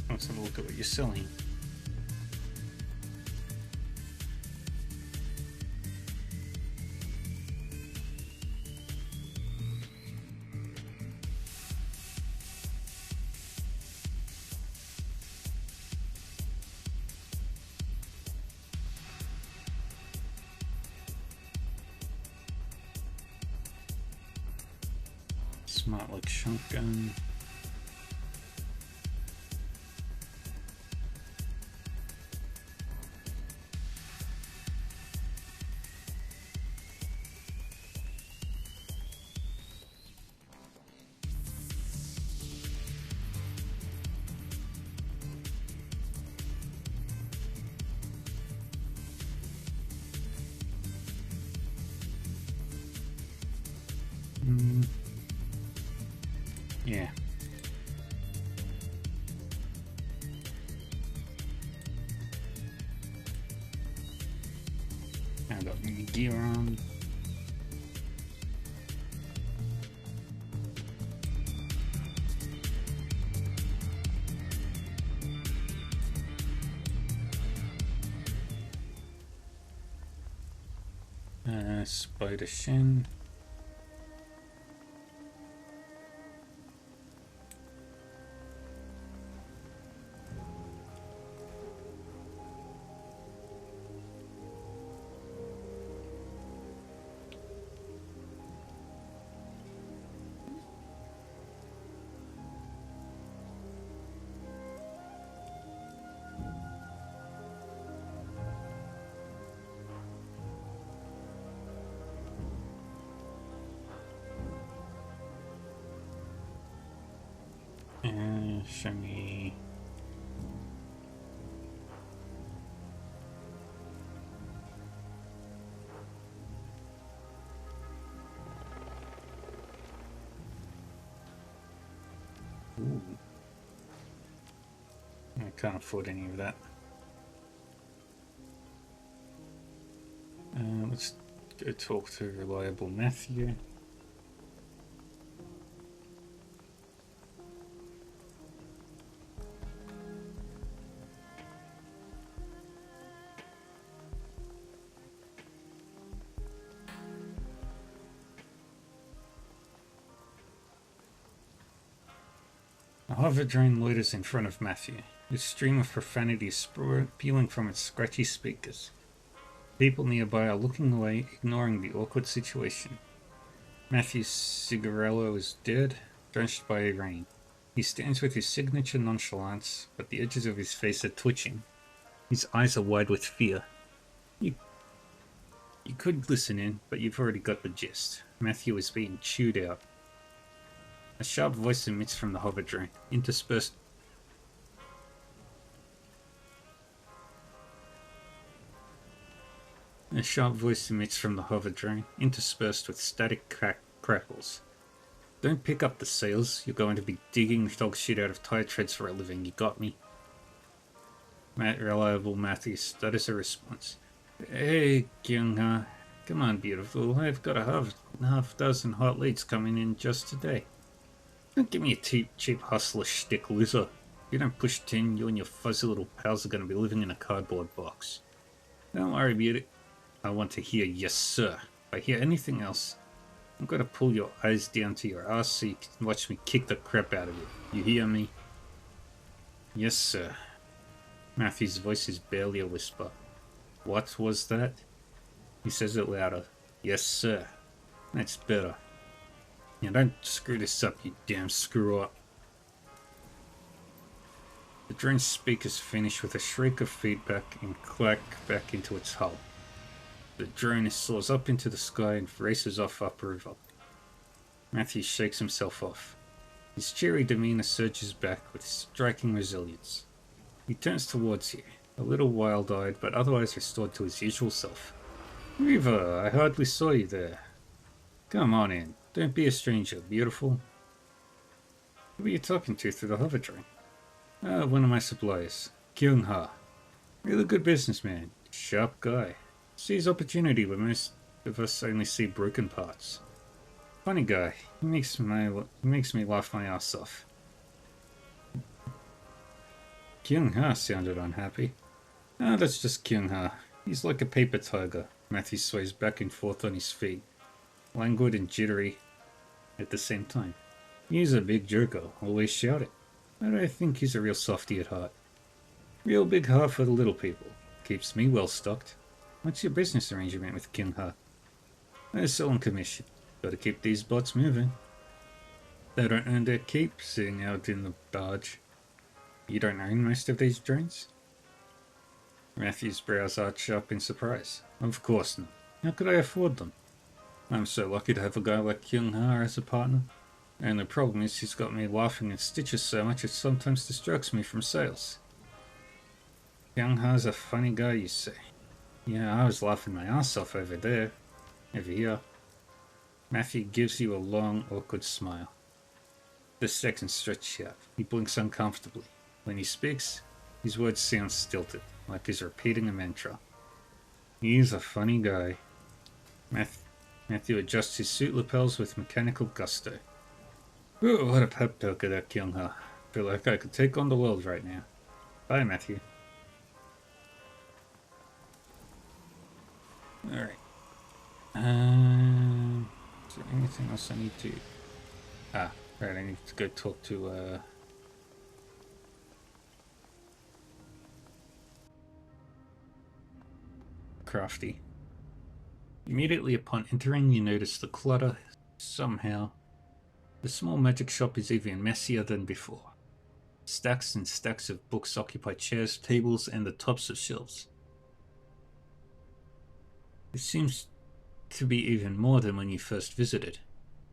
[SPEAKER 1] Let's have a look at what you're selling. Smart like shotgun. Yeah. I got new gear on. Spider Shin. Show me. Ooh. I can't afford any of that. Let's go talk to Reliable Matthew. A hover drone loiters in front of Matthew. Its stream of profanity is spewing from its scratchy speakers. People nearby are looking away, ignoring the awkward situation. Matthew's cigarello is dead, drenched by rain. He stands with his signature nonchalance, but the edges of his face are twitching. His eyes are wide with fear. You could listen in, but you've already got the gist. Matthew is being chewed out. A sharp voice emits from the hover drone, interspersed with static crackles. Don't pick up the sails. You're going to be digging dog shit out of tire treads for a living. You got me? Reliable Matthew stutters a response. Hey, Kyung-ha. Come on, beautiful. I've got a half dozen hot leads coming in just today. Don't give me a cheap hustler shtick, loser. If you don't push 10, you and your fuzzy little pals are going to be living in a cardboard box. Don't worry about it. I want to hear yes, sir. If I hear anything else, I'm going to pull your eyes down to your ass so you can watch me kick the crap out of you. You hear me? Yes, sir. Matthew's voice is barely a whisper. What was that? He says it louder. Yes, sir. That's better. Now don't screw this up, you damn screw up. The drone's speakers finish with a shriek of feedback and clack back into its hull. The drone soars up into the sky and races off upriver. Matthew shakes himself off. His cheery demeanor surges back with striking resilience. He turns towards you, a little wild-eyed but otherwise restored to his usual self. Riva, I hardly saw you there. Come on in. Don't be a stranger, beautiful. Who are you talking to through the hover drone? One of my suppliers, Kyung-ha. Really good businessman, sharp guy. Sees opportunity where most of us only see broken parts. Funny guy. He makes me laugh my ass off. Kyung-ha sounded unhappy. That's just Kyung-ha. He's like a paper tiger. Matthew sways back and forth on his feet, languid and jittery at the same time. He's a big joker, always shouting. But I think he's a real softy at heart. Real big heart for the little people. Keeps me well stocked. What's your business arrangement with Kyung-ha? I sell on commission. Gotta keep these bots moving. They don't earn their keep sitting out in the barge. You don't own most of these drones? Matthew's brows arch up in surprise. Of course not. How could I afford them? I'm so lucky to have a guy like Kyung-ha as a partner. And the problem is he's got me laughing in stitches so much it sometimes distracts me from sales. Kyung-ha's a funny guy, you say? Yeah, I was laughing my ass off over here. Matthew gives you a long, awkward smile. The seconds stretch out. He blinks uncomfortably. When he speaks, his words sound stilted, like he's repeating a mantra. He's a funny guy. Matthew adjusts his suit lapels with mechanical gusto. Ooh, what a pep talk of that Kyung-ha. Feel like I could take on the world right now. Bye, Matthew. Alright. Is there anything else I need to... right, I need to go talk to, Crafty. Immediately upon entering, you notice the clutter. Somehow, the small magic shop is even messier than before. Stacks and stacks of books occupy chairs, tables, and the tops of shelves. It seems to be even more than when you first visited.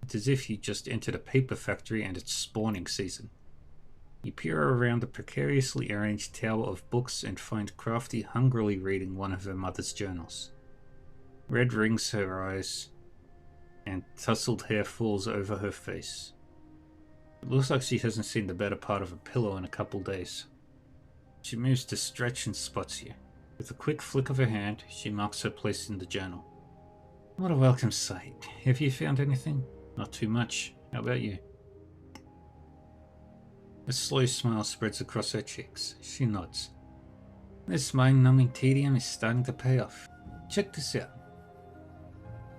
[SPEAKER 1] It's as if you just entered a paper factory and it's spawning season. You peer around the precariously arranged tower of books and find Crafty hungrily reading one of her mother's journals. Red rings her eyes, and tousled hair falls over her face. It looks like she hasn't seen the better part of a pillow in a couple days. She moves to stretch and spots you. With a quick flick of her hand, she marks her place in the journal. What a welcome sight. Have you found anything? Not too much. How about you? A slow smile spreads across her cheeks. She nods. This mind-numbing tedium is starting to pay off. Check this out.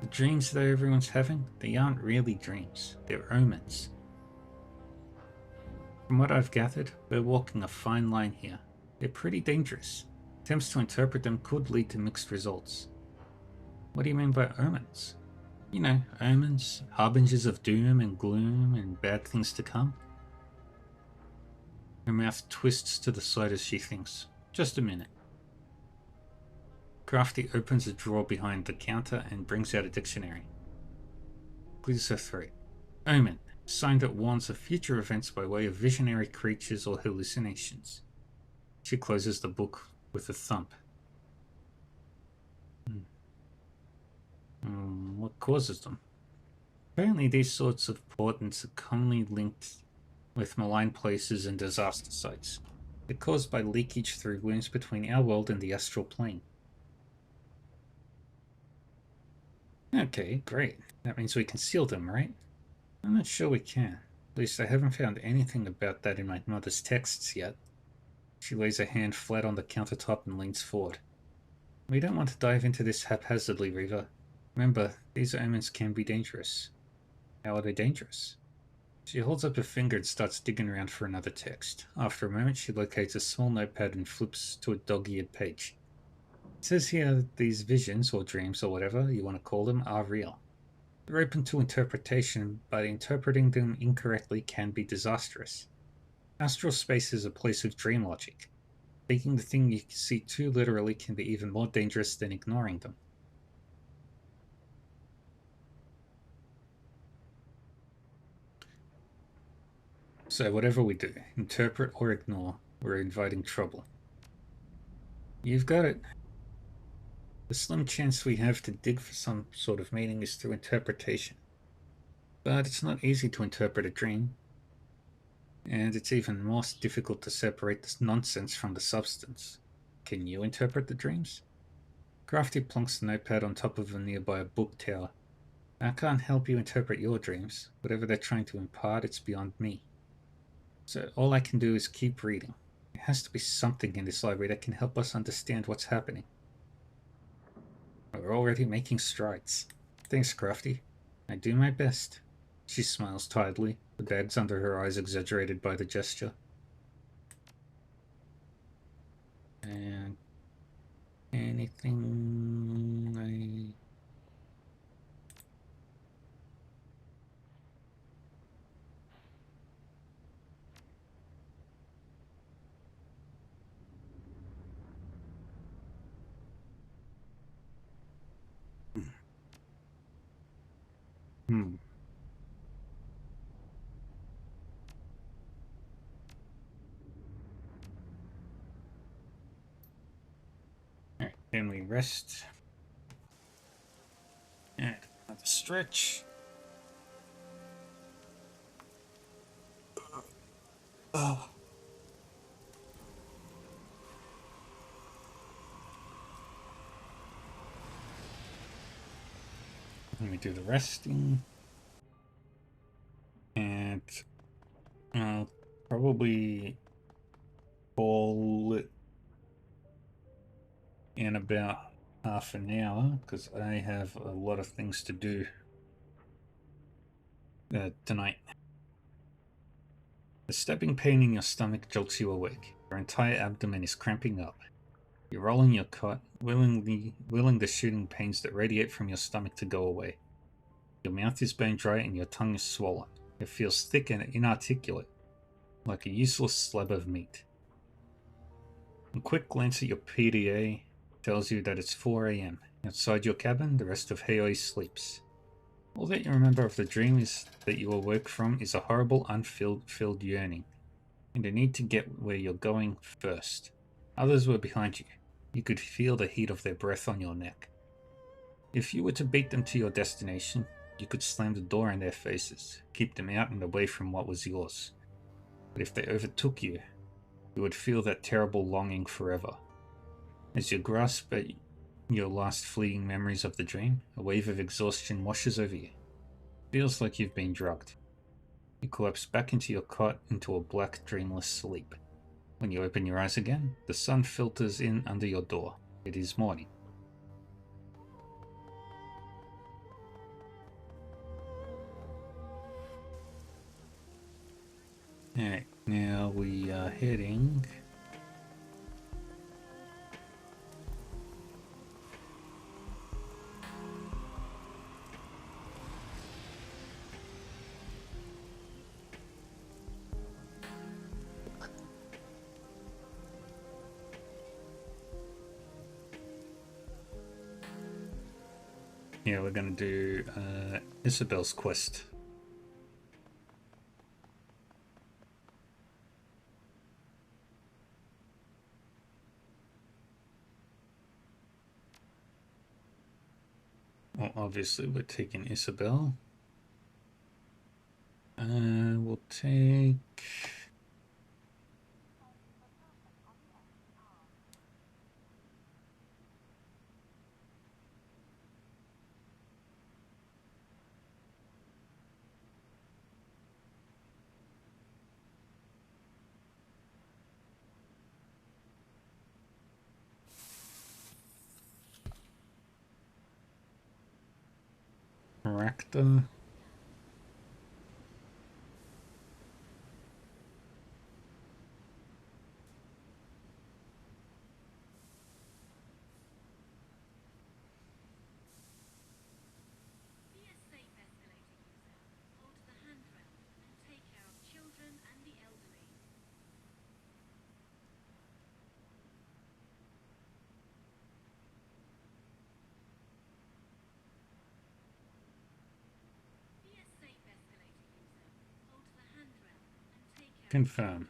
[SPEAKER 1] The dreams that everyone's having, they aren't really dreams. They're omens. From what I've gathered, we're walking a fine line here. They're pretty dangerous. Attempts to interpret them could lead to mixed results. What do you mean by omens? You know, omens, harbingers of doom and gloom and bad things to come. Her mouth twists to the side as she thinks. Just a minute. Crafty opens a drawer behind the counter and brings out a dictionary. Clears her throat. Omen. Sign that warns of future events by way of visionary creatures or hallucinations. She closes the book with a thump. What causes them? Apparently these sorts of portents are commonly linked with malign places and disaster sites. They're caused by leakage through wounds between our world and the astral plane. Okay, great. That means we can seal them, right? I'm not sure we can. At least I haven't found anything about that in my mother's texts yet. She lays her hand flat on the countertop and leans forward. We don't want to dive into this haphazardly, Riva. Remember, these omens can be dangerous. How are they dangerous? She holds up a finger and starts digging around for another text. After a moment, she locates a small notepad and flips to a dog-eared page. It says here that these visions, or dreams, or whatever you want to call them, are real. They're open to interpretation, but interpreting them incorrectly can be disastrous. Astral space is a place of dream logic. Taking the thing you see too literally can be even more dangerous than ignoring them. So whatever we do, interpret or ignore, we're inviting trouble. You've got it. The slim chance we have to dig for some sort of meaning is through interpretation. But it's not easy to interpret a dream, and it's even more difficult to separate the nonsense from the substance. Can you interpret the dreams? Crafty plonks the notepad on top of a nearby book tower. I can't help you interpret your dreams. Whatever they're trying to impart, it's beyond me. So all I can do is keep reading. There has to be something in this library that can help us understand what's happening. We're already making strides. Thanks, Crafty. I do my best. She smiles tidily, the bags under her eyes exaggerated by the gesture. And anything I... Hmm. Alright, then we rest. And another stretch. Oh. Let me do the resting. And I'll probably call it in about half an hour because I have a lot of things to do tonight. The stabbing pain in your stomach jolts you awake. Your entire abdomen is cramping up. You roll in your cot, willing the shooting pains that radiate from your stomach to go away. Your mouth is bone dry and your tongue is swollen. It feels thick and inarticulate, like a useless slab of meat. A quick glance at your PDA tells you that it's 4 a.m. Outside your cabin, the rest of Heioi sleeps. All that you remember of the dream is that you awoke from is a horrible, unfilled yearning, and a need to get where you're going first. Others were behind you. You could feel the heat of their breath on your neck. If you were to beat them to your destination, you could slam the door in their faces, keep them out and away from what was yours. But if they overtook you, you would feel that terrible longing forever. As you grasp at your last fleeting memories of the dream, a wave of exhaustion washes over you. It feels like you've been drugged. You collapse back into your cot into a black, dreamless sleep. When you open your eyes again, the sun filters in under your door. It is morning. Alright, now we are heading... Yeah, we're gonna do Isabel's quest. Well, obviously we're taking Isabel. We'll take... Rakta.
[SPEAKER 2] Be a safe escalator user. Hold the handrail and take care of children and the elderly.
[SPEAKER 1] Confirm.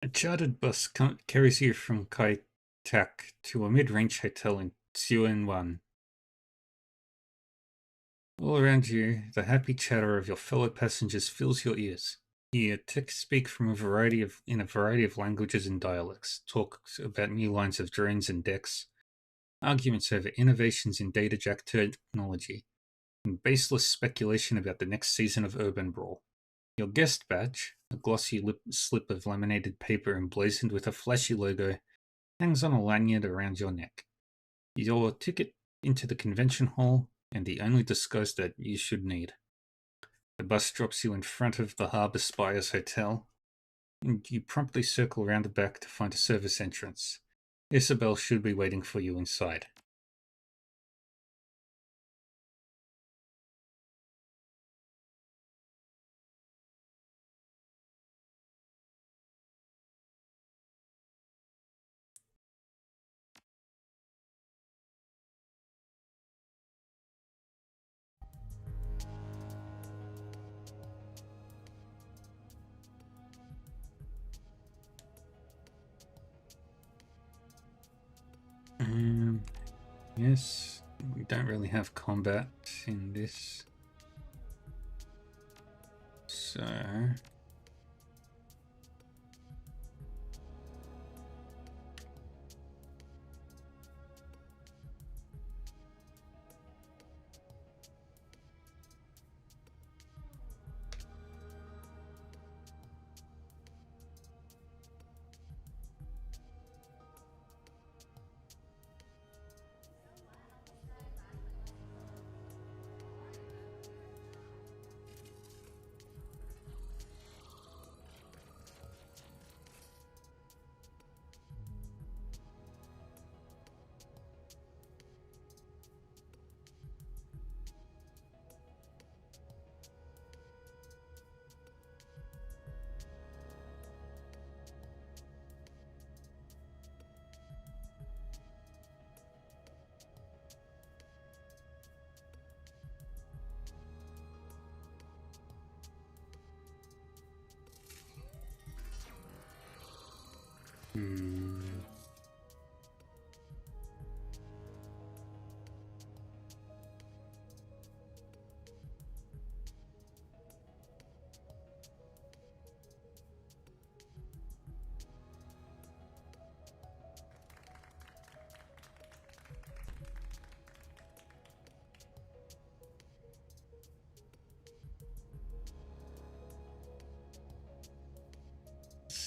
[SPEAKER 1] A chartered bus carries you from Kai Tak to a mid-range hotel in Wan. All around you, the happy chatter of your fellow passengers fills your ears. You hear Tick speak in a variety of languages and dialects, talks about new lines of drones and decks, arguments over innovations in data jack technology, and baseless speculation about the next season of Urban Brawl. Your guest badge, a glossy slip of laminated paper emblazoned with a flashy logo, hangs on a lanyard around your neck. Your ticket into the convention hall, and the only disguise that you should need. The bus drops you in front of the Harbour Spires Hotel, and you promptly circle around the back to find a service entrance. Isabel should be waiting for you inside. Yes, we don't really have combat in this. So...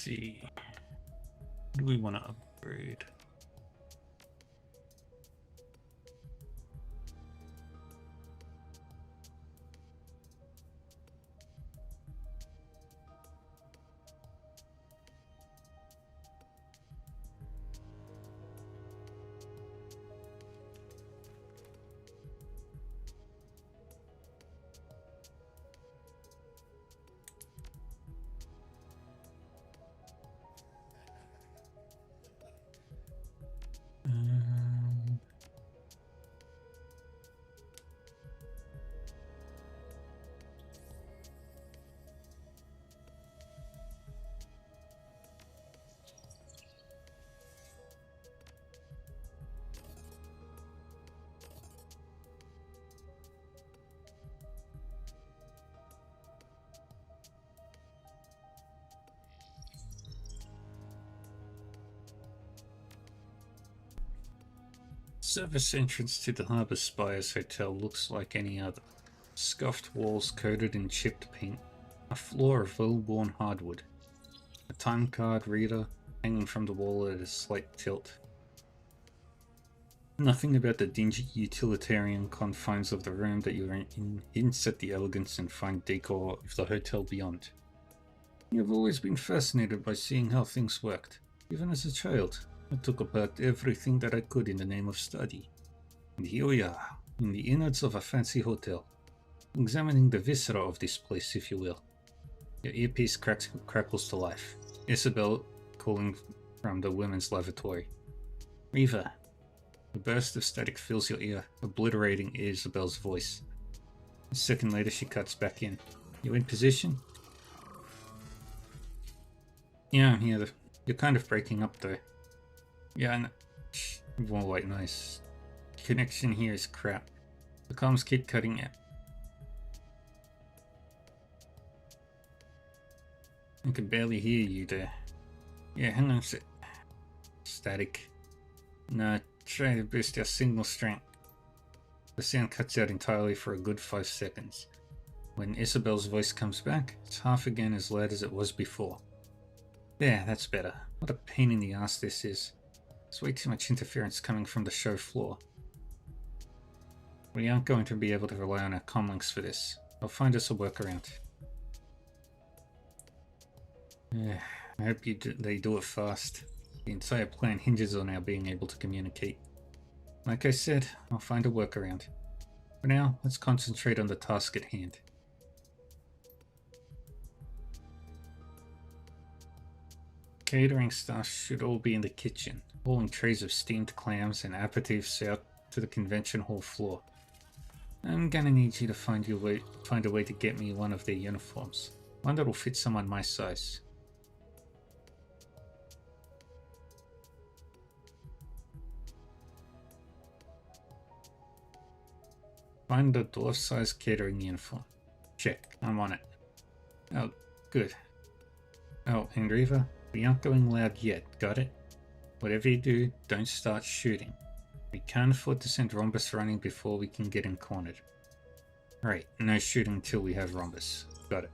[SPEAKER 1] see. What do we want to upgrade? Service entrance to the Harbour Spires Hotel looks like any other. Scuffed walls coated in chipped paint, a floor of well-worn hardwood, a time card reader hanging from the wall at a slight tilt. Nothing about the dingy utilitarian confines of the room that you're in hints at the elegance and fine decor of the hotel beyond. You've always been fascinated by seeing how things worked, even as a child. I took apart everything that I could in the name of study. And here we are, in the innards of a fancy hotel, examining the viscera of this place, if you will. Your earpiece crackles to life. Isabel calling from the women's lavatory. Riva. A burst of static fills your ear, obliterating Isabel's voice. A second later, she cuts back in. You in position? Yeah, I'm here. You're kind of breaking up, though. Yeah, no. More white noise. Connection here is crap. The comms keep cutting out. I can barely hear you there. Yeah, hang on a sec. Static. No, try to boost our signal strength. The sound cuts out entirely for a good 5 seconds. When Isabel's voice comes back, it's half again as loud as it was before. There, that's better. What a pain in the ass this is. There's way too much interference coming from the show floor. We aren't going to be able to rely on our comlinks for this. I'll find us a workaround. I hope they do it fast. The entire plan hinges on our being able to communicate. Like I said, I'll find a workaround. For now, let's concentrate on the task at hand. Catering staff should all be in the kitchen, hauling trays of steamed clams and aperitifs out to the convention hall floor. I'm gonna need you to find a way to get me one of their uniforms. One that'll fit someone my size. Find a dwarf-sized catering uniform. Check, I'm on it. Oh, good. Oh, and Riva, we aren't going loud yet, got it? Whatever you do, don't start shooting. We can't afford to send Rhombus running before we can get him cornered. Right, no shooting until we have Rhombus. Got it.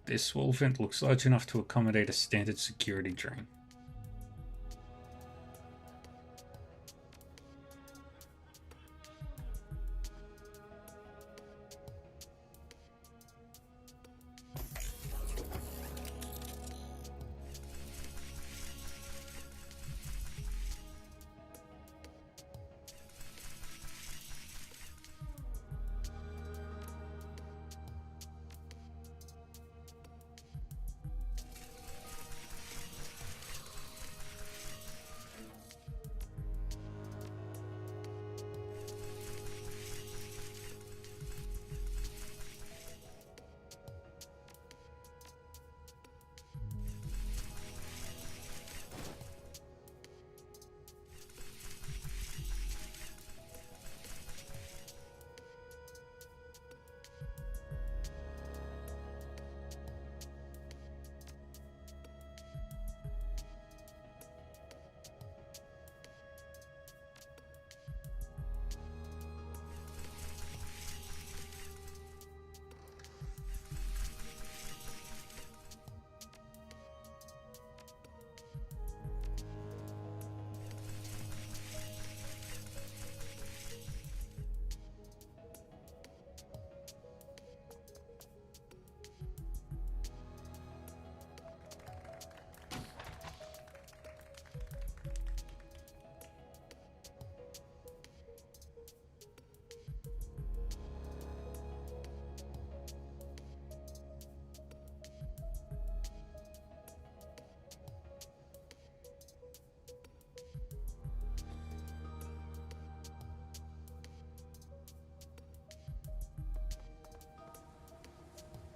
[SPEAKER 1] This wall vent looks large enough to accommodate a standard security drain.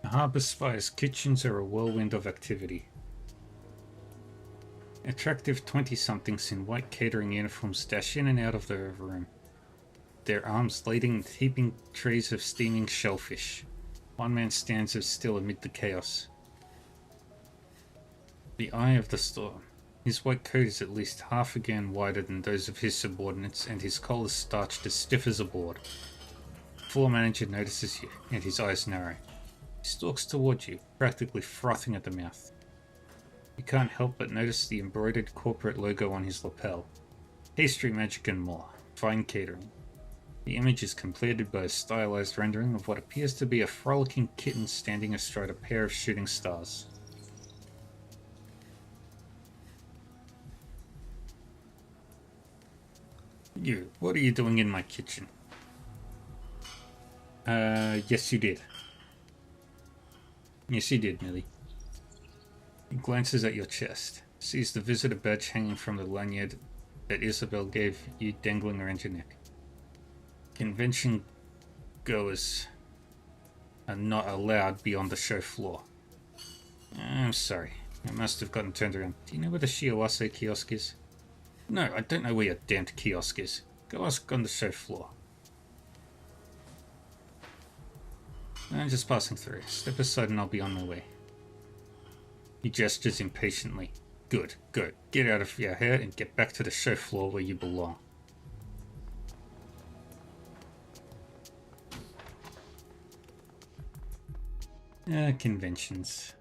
[SPEAKER 1] Harbour Spire's kitchens are a whirlwind of activity. Attractive 20-somethings in white catering uniforms dash in and out of the room, their arms lading and heaping trays of steaming shellfish. One man stands as still amid the chaos. The eye of the storm. His white coat is at least half again wider than those of his subordinates, and his collar starched as stiff as a board. The floor manager notices you, and his eyes narrow. He stalks toward you, practically frothing at the mouth. You can't help but notice the embroidered corporate logo on his lapel. Pastry magic and more. Fine catering. The image is completed by a stylized rendering of what appears to be a frolicking kitten standing astride a pair of shooting stars. You, what are you doing in my kitchen? Yes you did. Yes you did, Millie. He glances at your chest, sees the visitor badge hanging from the lanyard that Isabel gave you dangling around your neck. Convention goers are not allowed beyond the show floor. I'm sorry, I must have gotten turned around. Do you know where the Shiawase kiosk is? No, I don't know where your damned kiosk is. Go ask on the show floor. I'm just passing through. Step aside and I'll be on my way. He gestures impatiently. Good, go. Get out of your hair and get back to the show floor where you belong. Conventions.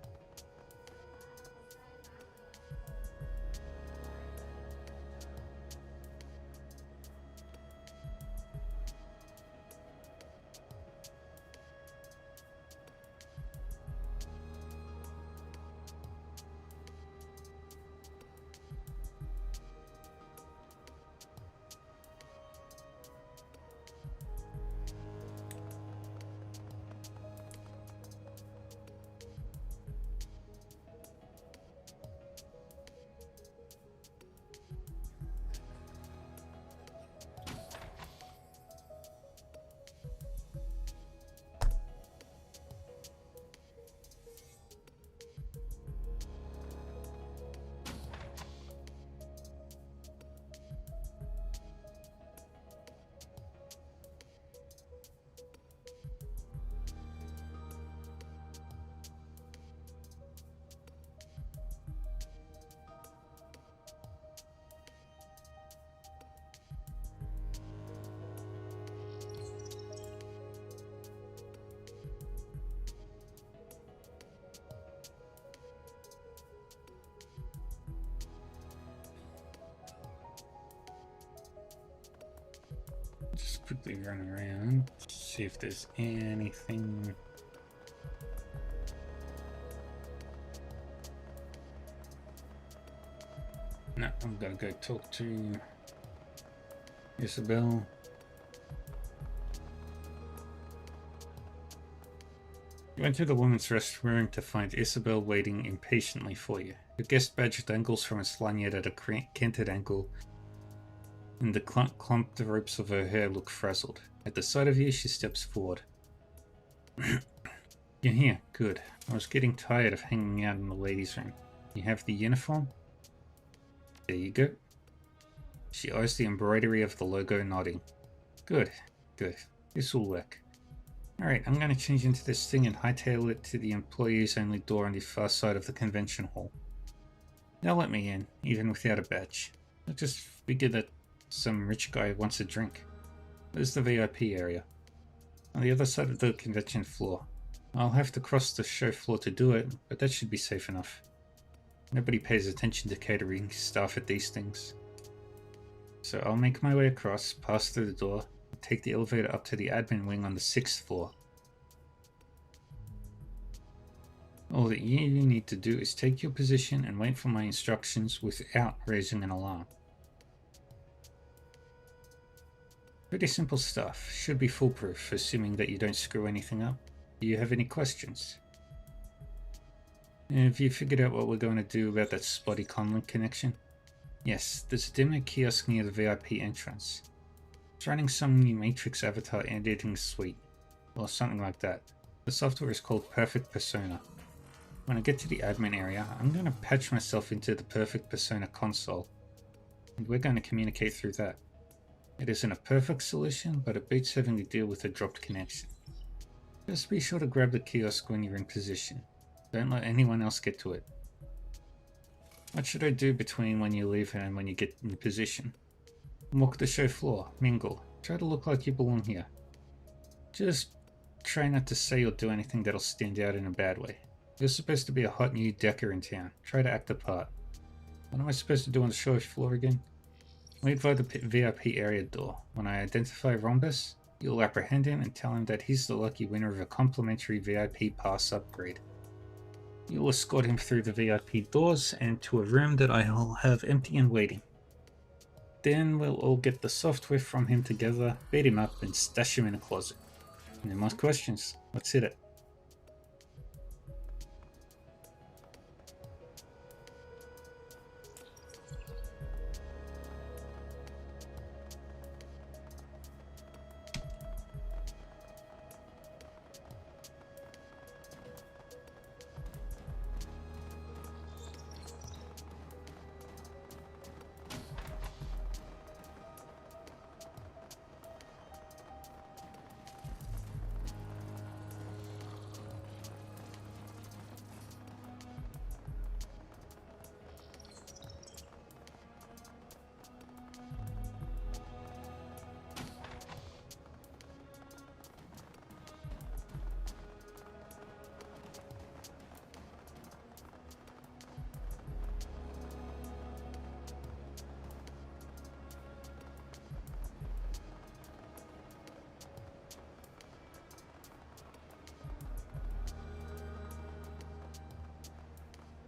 [SPEAKER 1] Just quickly run around, see if there's anything. No, I'm gonna go talk to Isabel. You enter the women's restroom to find Isabel waiting impatiently for you. Her guest badge dangles from its lanyard at a canted angle, and the clumped ropes of her hair look frazzled. At the sight of you, she steps forward. You're here. Good. I was getting tired of hanging out in the ladies' room. You have the uniform? There you go. She eyes the embroidery of the logo, nodding. Good. Good. This will work. Alright, I'm going to change into this thing and hightail it to the employees-only door on the far side of the convention hall. They'll let me in, even without a badge. I just figured that some rich guy wants a drink. There's the VIP area, on the other side of the convention floor. I'll have to cross the show floor to do it, but that should be safe enough. Nobody pays attention to catering staff at these things. So I'll make my way across, pass through the door, and take the elevator up to the admin wing on the 6th floor. All that you need to do is take your position and wait for my instructions without raising an alarm. Pretty simple stuff. Should be foolproof, assuming that you don't screw anything up. Do you have any questions? Have you figured out what we're going to do about that spotty comlink connection? Yes, there's a demo kiosk near the VIP entrance. It's running some new Matrix avatar editing suite, or something like that. The software is called Perfect Persona. When I get to the admin area, I'm going to patch myself into the Perfect Persona console, and we're going to communicate through that. It isn't a perfect solution, but it beats having to deal with a dropped connection. Just be sure to grab the kiosk when you're in position. Don't let anyone else get to it. What should I do between when you leave and when you get in position? Walk the show floor, mingle, try to look like you belong here. Just try not to say or do anything that'll stand out in a bad way. You're supposed to be a hot new decker in town. Try to act the part. What am I supposed to do on the show floor again? Wait by the VIP area door. When I identify Rhombus, you'll apprehend him and tell him that he's the lucky winner of a complimentary VIP pass upgrade. You'll escort him through the VIP doors and to a room that I'll have empty and waiting. Then we'll all get the software from him together, beat him up, and stash him in a closet. No more questions. Let's hit it.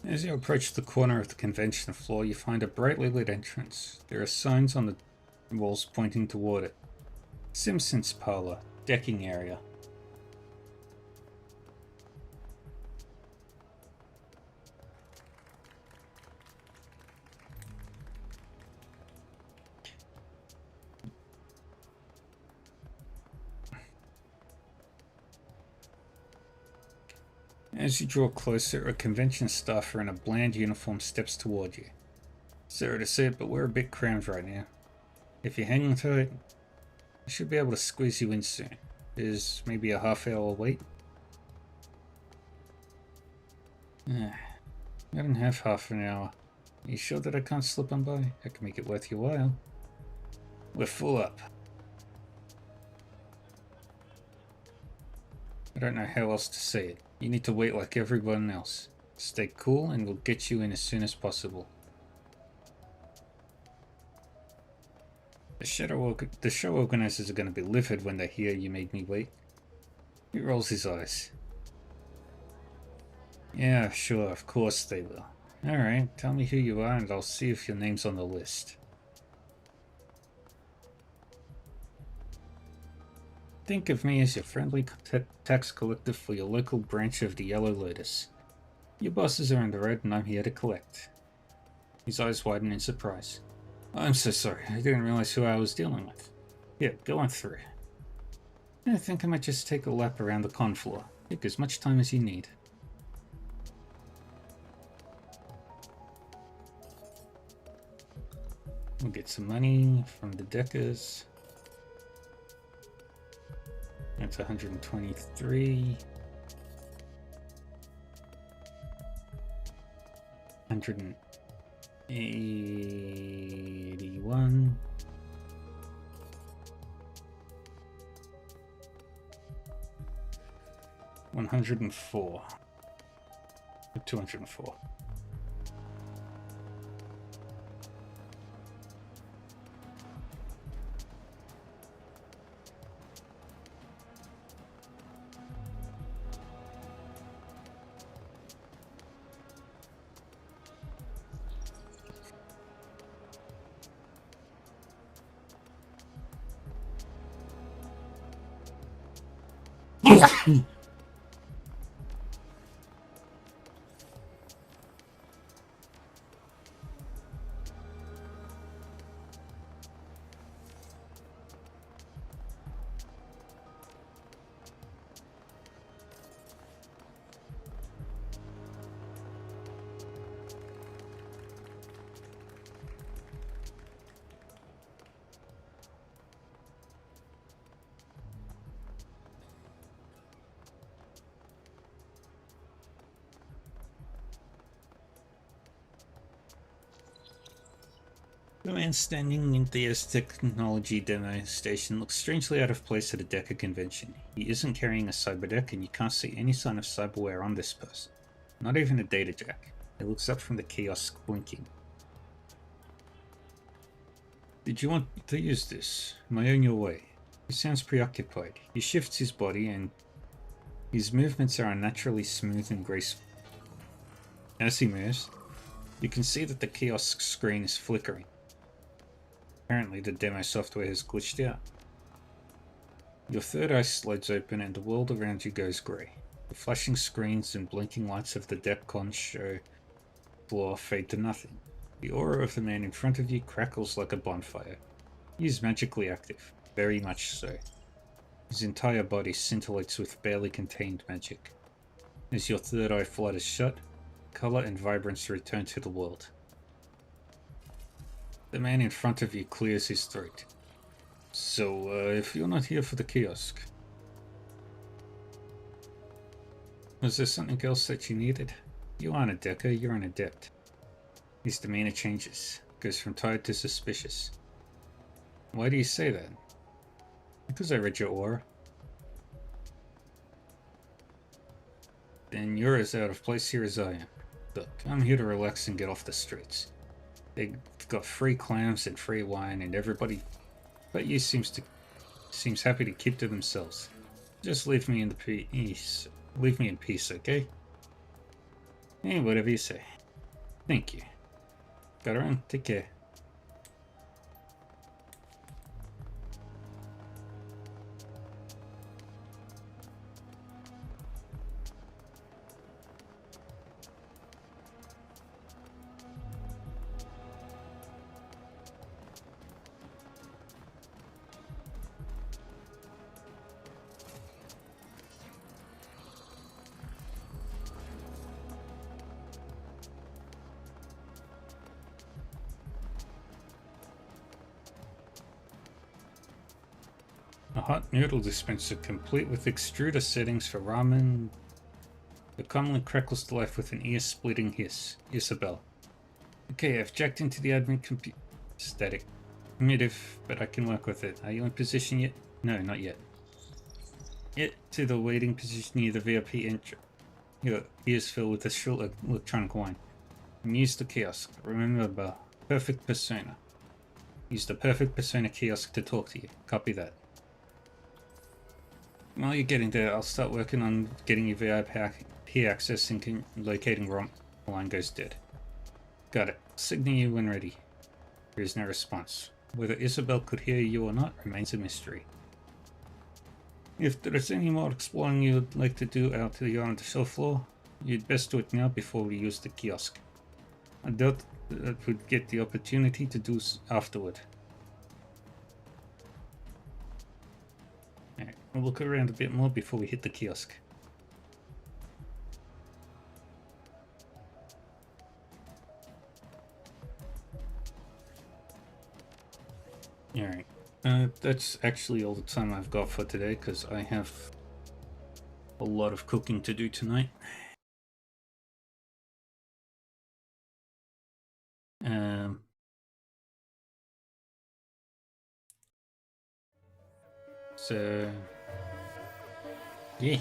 [SPEAKER 1] As you approach the corner of the convention floor, you find a brightly lit entrance. There are signs on the walls pointing toward it. Simpson's Parlor, decking area. As you draw closer, a convention staffer in a bland uniform steps toward you. Sorry to say it, but we're a bit crammed right now. If you hang on to it, I should be able to squeeze you in soon. There's maybe a half-hour wait. I don't have half an hour. Are you sure that I can't slip on by? I can make it worth your while. We're full up. I don't know how else to say it. You need to wait like everyone else. Stay cool and we'll get you in as soon as possible. The show organizers are going to be livid when they hear you made me wait. He rolls his eyes. Yeah, sure, of course they will. Alright, tell me who you are and I'll see if your name's on the list. Think of me as your friendly tax collector for your local branch of the Yellow Lotus. Your bosses are in the red and I'm here to collect. His eyes widen in surprise. I'm so sorry, I didn't realize who I was dealing with. Yeah, go on through. I think I might just take a lap around the con floor. Take as much time as you need. We'll get some money from the deckers. That's 123. 181. 104. 204. The man standing at the technology demo station looks strangely out of place at a Decker convention. He isn't carrying a cyber deck and you can't see any sign of cyberware on this person. Not even a data jack. It looks up from the kiosk, blinking. Did you want to use this? Am I on your way? He sounds preoccupied. He shifts his body and his movements are unnaturally smooth and graceful. As he moves, you can see that the kiosk screen is flickering. Apparently the demo software has glitched out. Your third eye slides open and the world around you goes grey. The flashing screens and blinking lights of the DEFCON show floor fade to nothing. The aura of the man in front of you crackles like a bonfire. He is magically active, very much so. His entire body scintillates with barely contained magic. As your third eye flutters shut, colour and vibrance return to the world. The man in front of you clears his throat. So, if you're not here for the kiosk, was there something else that you needed? You aren't a decker, you're an adept. His demeanor changes, goes from tired to suspicious. Why do you say that? Because I read your aura. Then you're as out of place here as I am. Look, I'm here to relax and get off the streets. They've got free clams and free wine and everybody but you seems happy to keep to themselves. Just leave me in peace. Leave me in peace, okay? Hey, whatever you say. Thank you. Gotta run. Take care. A hot noodle dispenser complete with extruder settings for ramen. The commonly crackles to life with an ear-splitting hiss. Isabel. Okay, I've jacked into the admin computer. Static. Primitive, but I can work with it. Are you in position yet? No, not yet. Get to the waiting position near the VIP entry. Your ears filled with a shrill electronic whine. And use the kiosk. Remember the perfect persona. Use the perfect persona kiosk to talk to you. Copy that. While you're getting there, I'll start working on getting your VIP access and locating Rom. The line goes dead. Got it. Signal you when ready. There is no response. Whether Isabel could hear you or not remains a mystery. If there is any more exploring you'd like to do out here on the show floor, you'd best do it now before we use the kiosk. I doubt that we'd get the opportunity to do afterward. Alright, we'll look around a bit more before we hit the kiosk. Alright, that's actually all the time I've got for today because I have a lot of cooking to do tonight. So, yeah.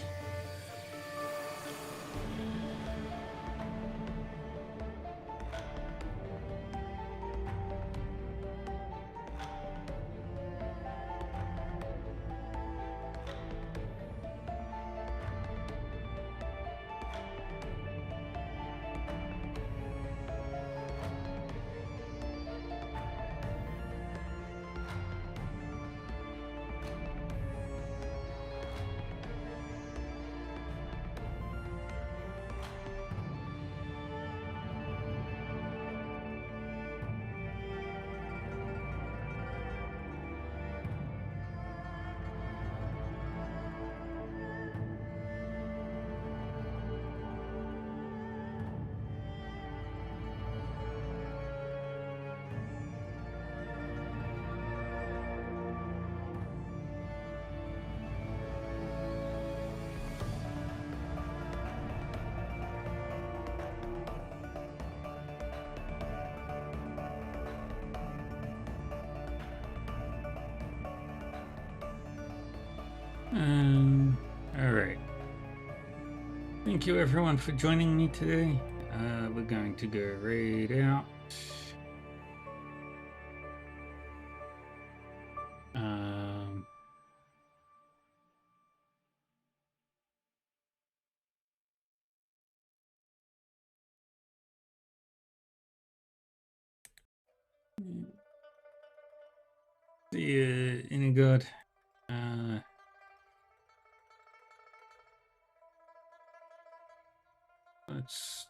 [SPEAKER 1] Alright. I Thank you everyone for joining me today. We're going to go raid out. See you, any good? Let's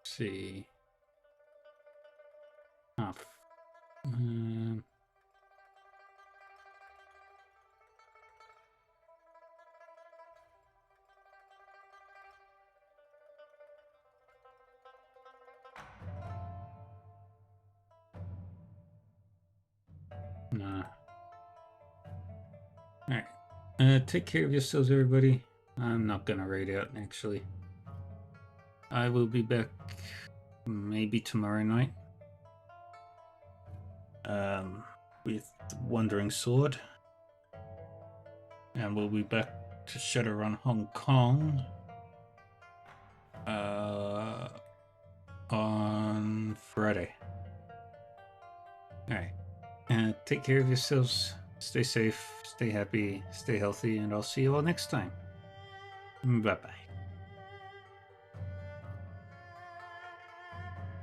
[SPEAKER 1] see. Oh, nah. Alright. Take care of yourselves, everybody. I'm not gonna raid out, actually. I will be back maybe tomorrow night. With Wandering Sword. And we'll be back to Shadowrun Hong Kong on Friday. Alright. Take care of yourselves. Stay safe, stay happy, stay healthy, and I'll see you all next time. Bye-bye.